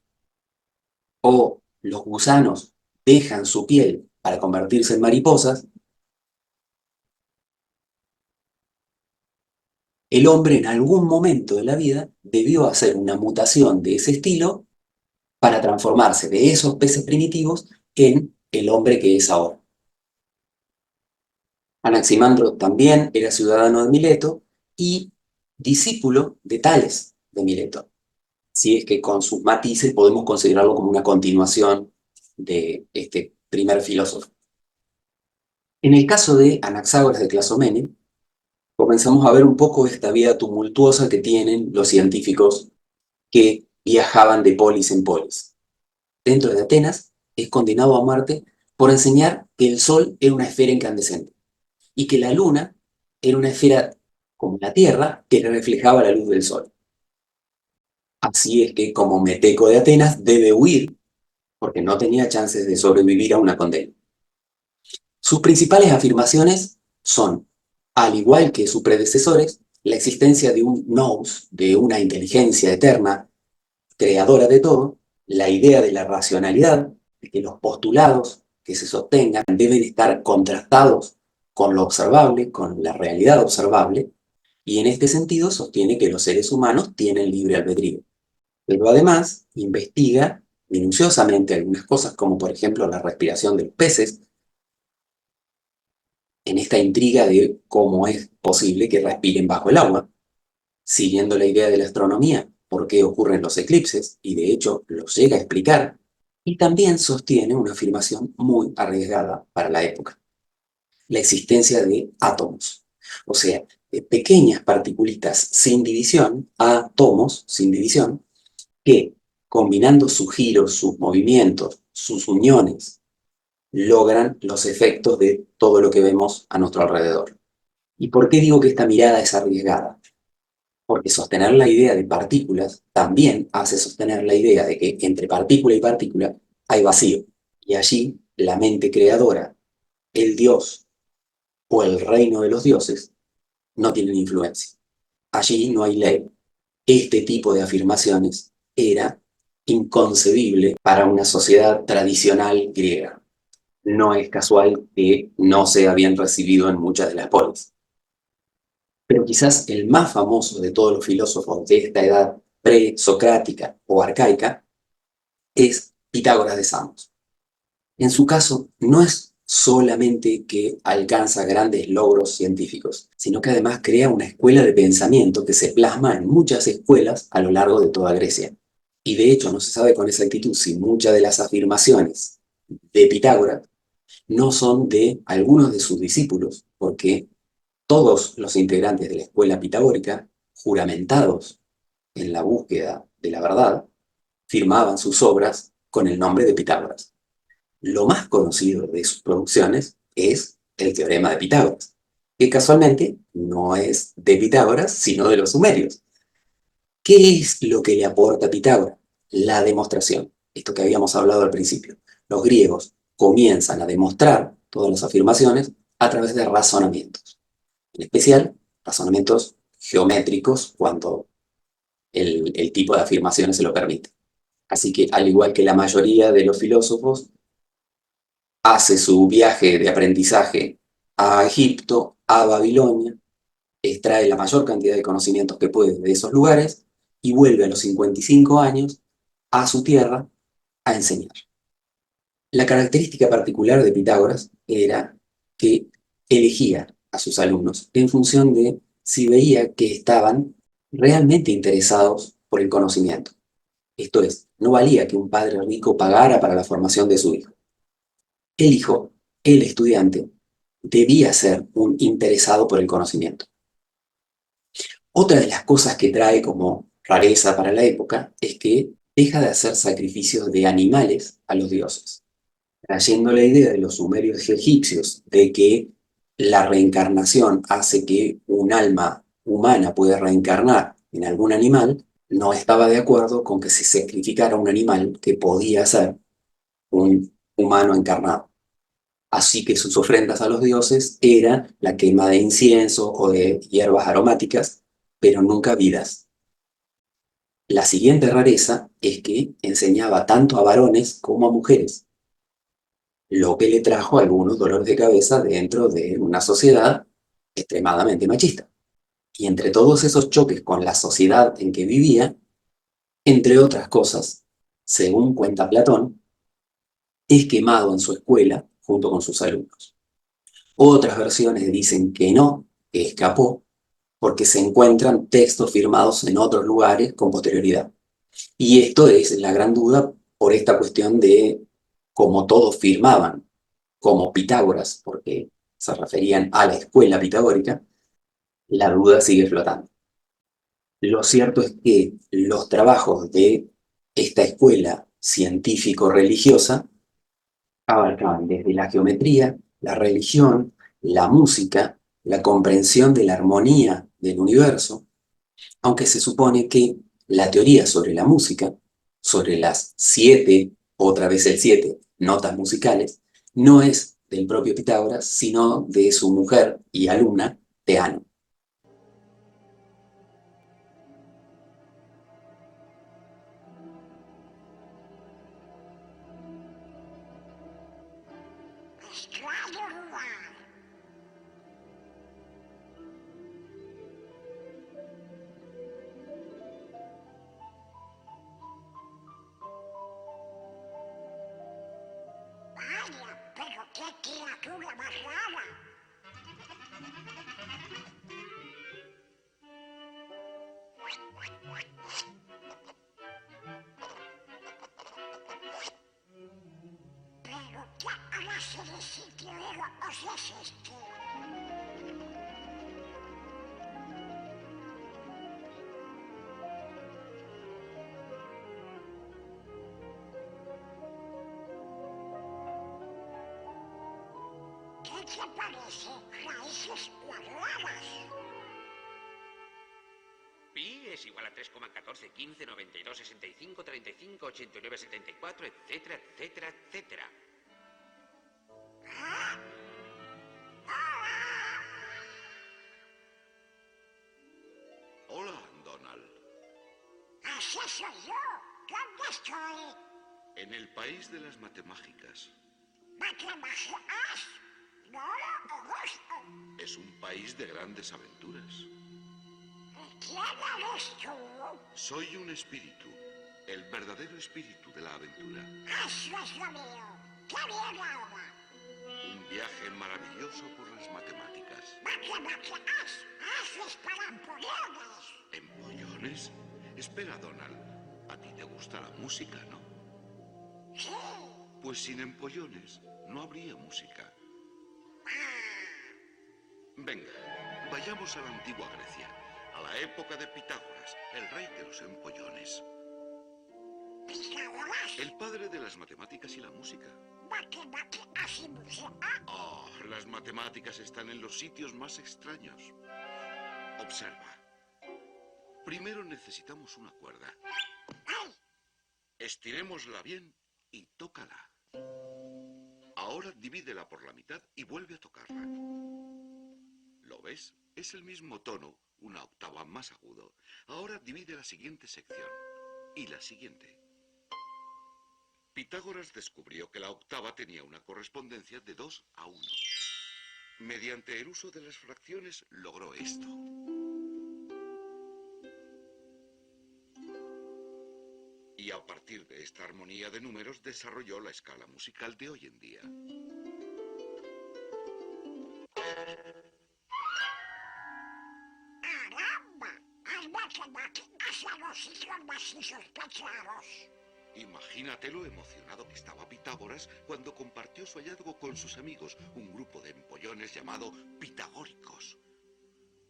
o los gusanos dejan su piel para convertirse en mariposas, el hombre en algún momento de la vida debió hacer una mutación de ese estilo para transformarse de esos peces primitivos en el hombre que es ahora. Anaximandro también era ciudadano de Mileto y discípulo de Tales de Mileto. Si es que con sus matices podemos considerarlo como una continuación de este primer filósofo. En el caso de Anaxágoras de Clasomene, comenzamos a ver un poco esta vida tumultuosa que tienen los científicos que viajaban de polis en polis. Dentro de Atenas, es condenado a muerte por enseñar que el Sol era una esfera incandescente y que la Luna era una esfera como la Tierra que reflejaba la luz del Sol. Así es que, como meteco de Atenas, debe huir porque no tenía chances de sobrevivir a una condena. Sus principales afirmaciones son, al igual que sus predecesores, la existencia de un nous, de una inteligencia eterna, creadora de todo, la idea de la racionalidad, de que los postulados que se sostengan deben estar contrastados con lo observable, con la realidad observable, y en este sentido sostiene que los seres humanos tienen libre albedrío. Pero además investiga minuciosamente algunas cosas, como por ejemplo la respiración de los peces, en esta intriga de cómo es posible que respiren bajo el agua, siguiendo la idea de la astronomía, por qué ocurren los eclipses, y de hecho los llega a explicar, y también sostiene una afirmación muy arriesgada para la época, la existencia de átomos, o sea, de pequeñas particulitas sin división, átomos sin división, que combinando sus giros, sus movimientos, sus uniones, logran los efectos de todo lo que vemos a nuestro alrededor. ¿Y por qué digo que esta mirada es arriesgada? Porque sostener la idea de partículas también hace sostener la idea de que entre partícula y partícula hay vacío. Y allí la mente creadora, el dios o el reino de los dioses no tienen influencia. Allí no hay ley. Este tipo de afirmaciones era inconcebible para una sociedad tradicional griega. No es casual que no sea bien recibido en muchas de las polis. Pero quizás el más famoso de todos los filósofos de esta edad presocrática o arcaica es Pitágoras de Samos. En su caso, no es solamente que alcanza grandes logros científicos, sino que además crea una escuela de pensamiento que se plasma en muchas escuelas a lo largo de toda Grecia. Y de hecho, no se sabe con exactitud si muchas de las afirmaciones de Pitágoras no son de algunos de sus discípulos, porque todos los integrantes de la escuela pitagórica, juramentados en la búsqueda de la verdad, firmaban sus obras con el nombre de Pitágoras. Lo más conocido de sus producciones es el teorema de Pitágoras, que casualmente no es de Pitágoras, sino de los sumerios. ¿Qué es lo que le aporta Pitágoras? La demostración, esto que habíamos hablado al principio. Los griegos comienzan a demostrar todas las afirmaciones a través de razonamientos, en especial razonamientos geométricos cuando el tipo de afirmaciones se lo permite. Así que, al igual que la mayoría de los filósofos, hace su viaje de aprendizaje a Egipto, a Babilonia, extrae la mayor cantidad de conocimientos que puede de esos lugares y vuelve a los 55 años a su tierra a enseñar. La característica particular de Pitágoras era que elegía a sus alumnos en función de si veía que estaban realmente interesados por el conocimiento. Esto es, no valía que un padre rico pagara para la formación de su hijo. El hijo, el estudiante, debía ser un interesado por el conocimiento. Otra de las cosas que trae como rareza para la época es que deja de hacer sacrificios de animales a los dioses, trayendo la idea de los sumerios y egipcios de que la reencarnación hace que un alma humana pueda reencarnar en algún animal. No estaba de acuerdo con que se sacrificara un animal que podía ser un humano encarnado. Así que sus ofrendas a los dioses era la quema de incienso o de hierbas aromáticas, pero nunca vidas. La siguiente rareza es que enseñaba tanto a varones como a mujeres, lo que le trajo algunos dolores de cabeza dentro de una sociedad extremadamente machista. Y entre todos esos choques con la sociedad en que vivía, entre otras cosas, según cuenta Platón, es quemado en su escuela junto con sus alumnos. Otras versiones dicen que no, que escapó, porque se encuentran textos firmados en otros lugares con posterioridad. Y esto es la gran duda por esta cuestión de cómo todos firmaban como Pitágoras, porque se referían a la escuela pitagórica, la duda sigue flotando. Lo cierto es que los trabajos de esta escuela científico-religiosa abarcaban desde la geometría, la religión, la música, la comprensión de la armonía del universo, aunque se supone que la teoría sobre la música, sobre las siete, otra vez el siete, notas musicales, no es del propio Pitágoras, sino de su mujer y alumna, Teano. Vaya, pero qué criatura más rara. Pero qué clase de sitio os es este. ¿Qué te parece? Raíces cuadradas. Pi es igual a 3,14, 15, 92, 65, 35, 89, 74, etcétera, etcétera, etcétera. ¿Ah? ¡Hola! Hola, Donald. Así soy yo. ¿Dónde estoy? En el país de las matemáticas. ¿Matemáticas? No lo conozco. Es un país de grandes aventuras. ¿Quién eres tú? Soy un espíritu, el verdadero espíritu de la aventura. Eso es lo mío. ¿Qué viene ahora? Un viaje maravilloso por las matemáticas. ¿Matemáticas? Eso es para empollones. ¿Empollones? Espera, Donald. A ti te gusta la música, ¿no? Sí. Pues sin empollones no habría música. Venga, vayamos a la antigua Grecia, a la época de Pitágoras, el rey de los empollones. ¿Pitágoras? El padre de las matemáticas y la música. ¿Matemáticas y música? Oh, las matemáticas están en los sitios más extraños. Observa. Primero necesitamos una cuerda. ¡Ay! Estirémosla bien y tócala. Ahora divídela por la mitad y vuelve a tocarla. ¿Lo ves? Es el mismo tono, una octava más agudo. Ahora divide la siguiente sección y la siguiente. Pitágoras descubrió que la octava tenía una correspondencia de 2 a 1. Mediante el uso de las fracciones logró esto. Y a partir de esta armonía de números desarrolló la escala musical de hoy en día. ¡Caramba! Hay matemáticas en los sitios más insospechados. Imagínate lo emocionado que estaba Pitágoras cuando compartió su hallazgo con sus amigos, un grupo de empollones llamado pitagóricos.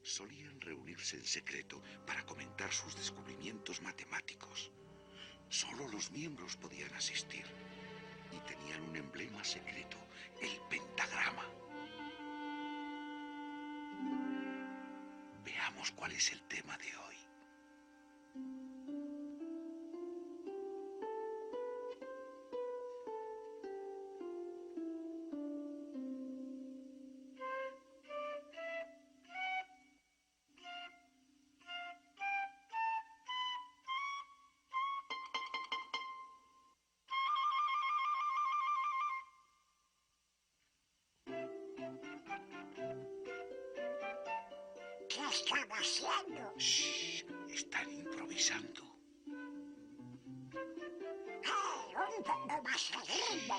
Solían reunirse en secreto para comentar sus descubrimientos matemáticos. Solo los miembros podían asistir y tenían un emblema secreto, el pentagrama. Veamos cuál es el tema de hoy. ¿Qué están haciendo? Shh, están improvisando. Un poco más de ritmo.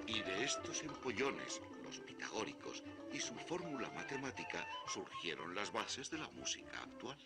Y de estos empollones, los pitagóricos, y su fórmula matemática, surgieron las bases de la música actual.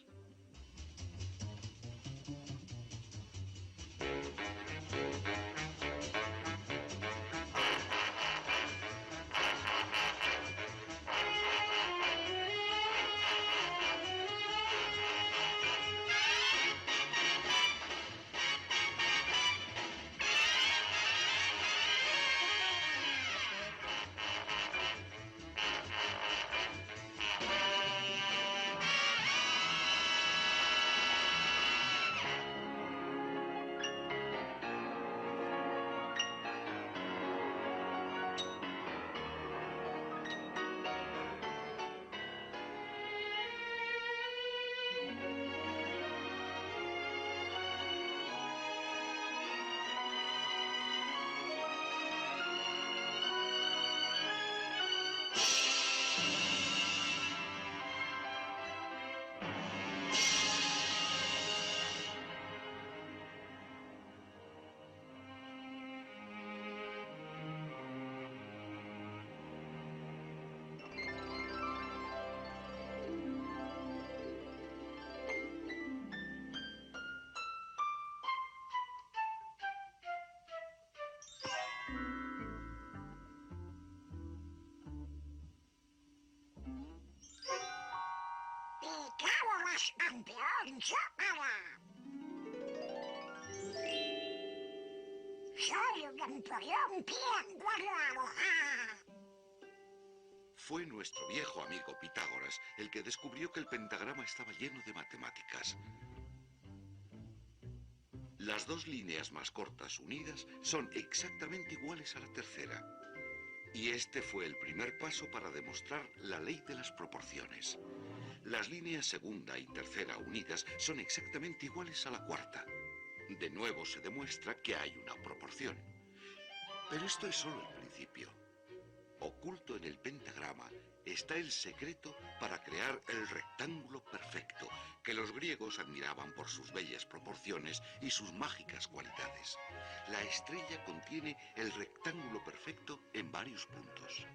Pitágoras campeón, chócala. Soy un empollón bien guardado. Fue nuestro viejo amigo Pitágoras el que descubrió que el pentagrama estaba lleno de matemáticas. Las dos líneas más cortas unidas son exactamente iguales a la tercera. Y este fue el primer paso para demostrar la ley de las proporciones. Las líneas segunda y tercera unidas son exactamente iguales a la cuarta. De nuevo se demuestra que hay una proporción. Pero esto es solo el principio. Oculto en el pentagrama está el secreto para crear el rectángulo perfecto, que los griegos admiraban por sus bellas proporciones y sus mágicas cualidades. La estrella contiene el rectángulo perfecto en varios puntos.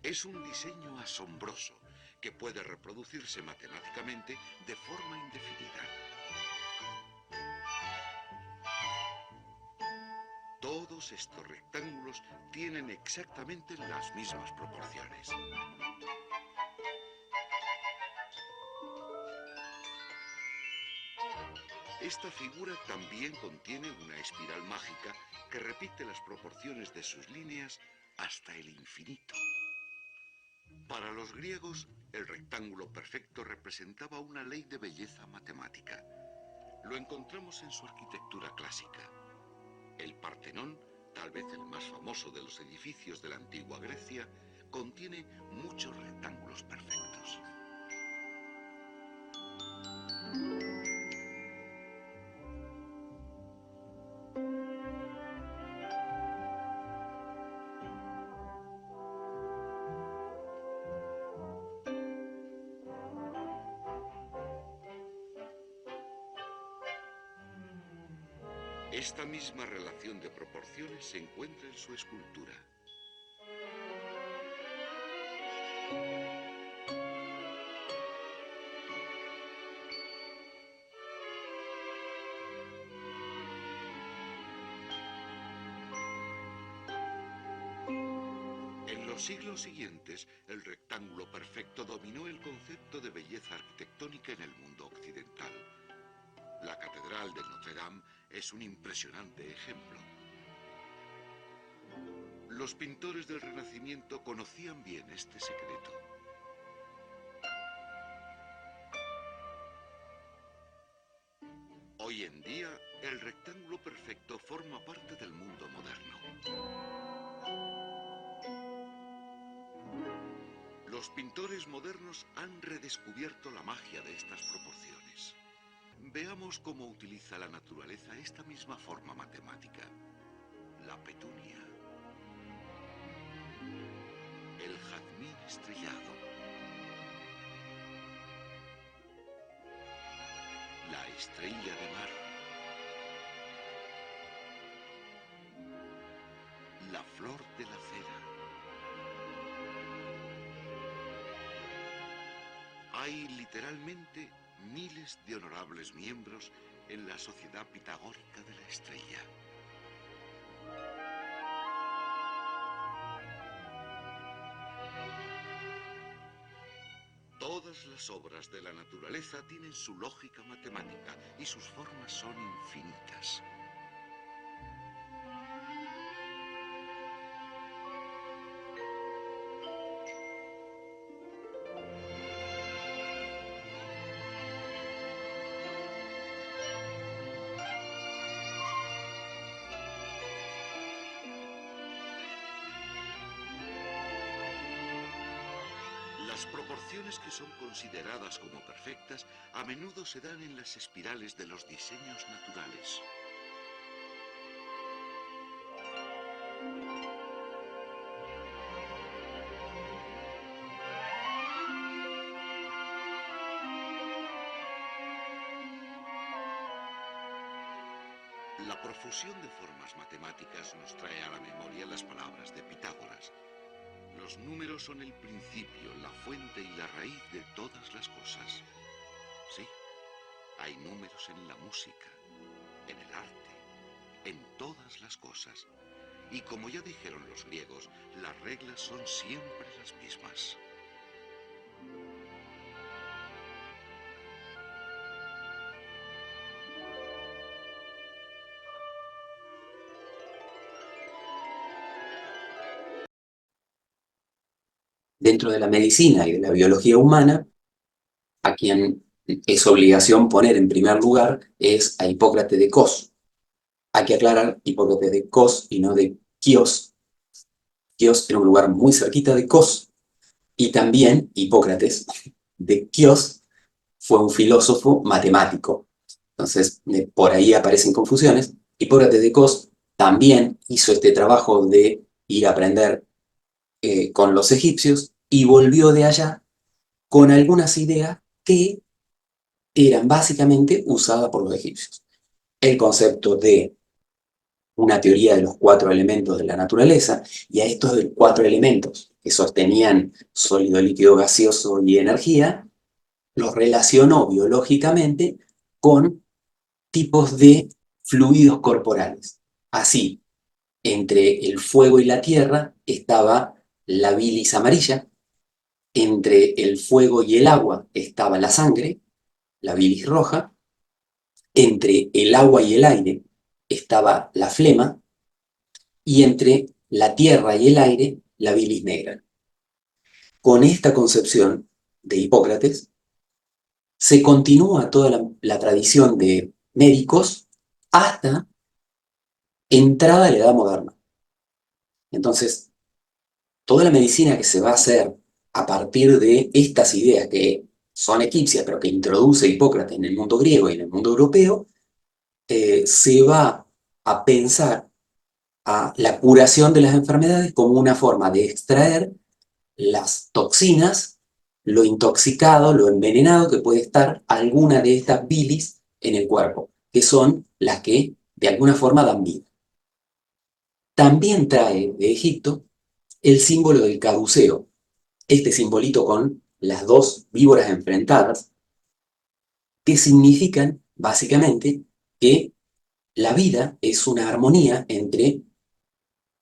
Es un diseño asombroso que puede reproducirse matemáticamente de forma indefinida. Todos estos rectángulos tienen exactamente las mismas proporciones. Esta figura también contiene una espiral mágica que repite las proporciones de sus líneas hasta el infinito. Para los griegos, el rectángulo perfecto representaba una ley de belleza matemática. Lo encontramos en su arquitectura clásica. El Partenón, tal vez el más famoso de los edificios de la antigua Grecia, contiene muchos rectángulos perfectos. Esta misma relación de proporciones se encuentra en su escultura. los siglos siguientes, el rectángulo perfecto dominó el concepto de belleza arquitectónica en el mundo occidental. La Catedral de Notre Dame es un impresionante ejemplo. Los pintores del Renacimiento conocían bien este secreto. Hoy en día, el rectángulo perfecto forma parte del mundo moderno. Los pintores modernos han redescubierto la magia de estas proporciones. Veamos cómo utiliza la naturaleza esta misma forma matemática. La petunia. El jazmín estrellado. La estrella de mar. La flor de la cera. Hay literalmente miles de honorables miembros en la Sociedad Pitagórica de la Estrella. Todas las obras de la naturaleza tienen su lógica matemática y sus formas son infinitas. Las proporciones que son consideradas como perfectas a menudo se dan en las espirales de los diseños naturales. La profusión de formas matemáticas nos trae a la memoria las palabras de Pitágoras. Los números son el principio, la fuente y la raíz de todas las cosas. Sí, hay números en la música, en el arte, en todas las cosas. Y como ya dijeron los griegos, las reglas son siempre las mismas. Dentro de la medicina y de la biología humana, a quien es obligación poner en primer lugar es a Hipócrates de Cos. Hay que aclarar Hipócrates de Cos y no de Quíos. Quíos era un lugar muy cerquita de Cos. Y también Hipócrates de Quíos fue un filósofo matemático. Entonces, por ahí aparecen confusiones. Hipócrates de Cos también hizo este trabajo de ir a aprender con los egipcios y volvió de allá con algunas ideas que eran básicamente usadas por los egipcios. El concepto de una teoría de los 4 elementos de la naturaleza, y a estos 4 elementos que sostenían sólido, líquido, gaseoso y energía, los relacionó biológicamente con tipos de fluidos corporales. Así, entre el fuego y la tierra estaba la bilis amarilla, entre el fuego y el agua estaba la sangre, la bilis roja, entre el agua y el aire estaba la flema, y entre la tierra y el aire la bilis negra. Con esta concepción de Hipócrates se continúa toda la tradición de médicos hasta entrada la Edad Moderna. Entonces, toda la medicina que se va a hacer a partir de estas ideas que son egipcias, pero que introduce Hipócrates en el mundo griego y en el mundo europeo, se va a pensar a la curación de las enfermedades como una forma de extraer las toxinas, lo intoxicado, lo envenenado que puede estar alguna de estas bilis en el cuerpo, que son las que de alguna forma dan vida. También trae de Egipto el símbolo del caduceo, este simbolito con las dos víboras enfrentadas, que significan básicamente que la vida es una armonía entre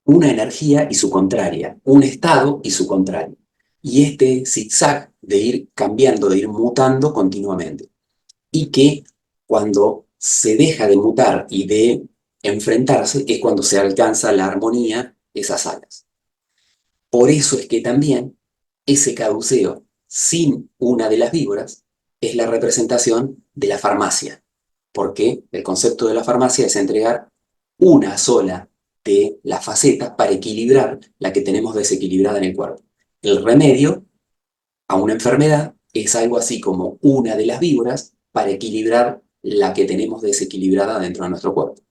una energía y su contraria, un estado y su contrario. Y este zigzag de ir cambiando, de ir mutando continuamente. Y que cuando se deja de mutar y de enfrentarse es cuando se alcanza la armonía, esas alas. Por eso es que también ese caduceo sin una de las víboras es la representación de la farmacia, porque el concepto de la farmacia es entregar una sola de las facetas para equilibrar la que tenemos desequilibrada en el cuerpo. El remedio a una enfermedad es algo así como una de las víboras para equilibrar la que tenemos desequilibrada dentro de nuestro cuerpo.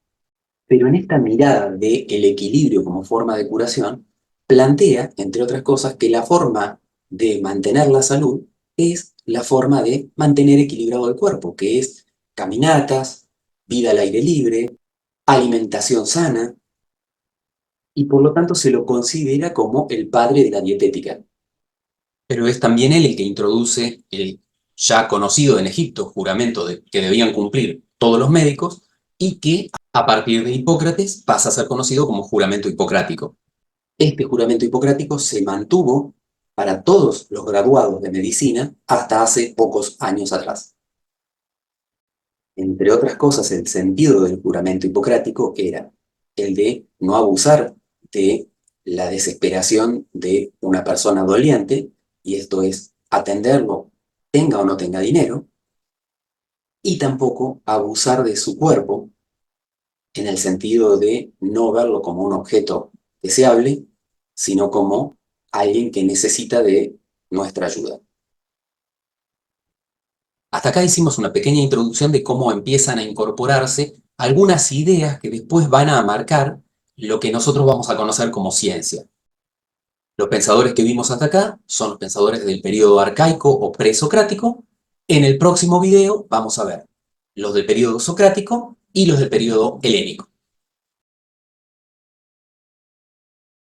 Pero en esta mirada del equilibrio como forma de curación, plantea, entre otras cosas, que la forma de mantener la salud es la forma de mantener equilibrado el cuerpo, que es caminatas, vida al aire libre, alimentación sana, y por lo tanto se lo considera como el padre de la dietética. Pero es también él el que introduce el ya conocido en Egipto juramento que debían cumplir todos los médicos y que a partir de Hipócrates pasa a ser conocido como juramento hipocrático. Este juramento hipocrático se mantuvo para todos los graduados de medicina hasta hace pocos años atrás. Entre otras cosas, el sentido del juramento hipocrático era el de no abusar de la desesperación de una persona doliente, y esto es atenderlo, tenga o no tenga dinero, y tampoco abusar de su cuerpo en el sentido de no verlo como un objeto deseable, sino como alguien que necesita de nuestra ayuda. Hasta acá hicimos una pequeña introducción de cómo empiezan a incorporarse algunas ideas que después van a marcar lo que nosotros vamos a conocer como ciencia. Los pensadores que vimos hasta acá son los pensadores del periodo arcaico o presocrático. En el próximo video vamos a ver los del periodo socrático y los del periodo helénico.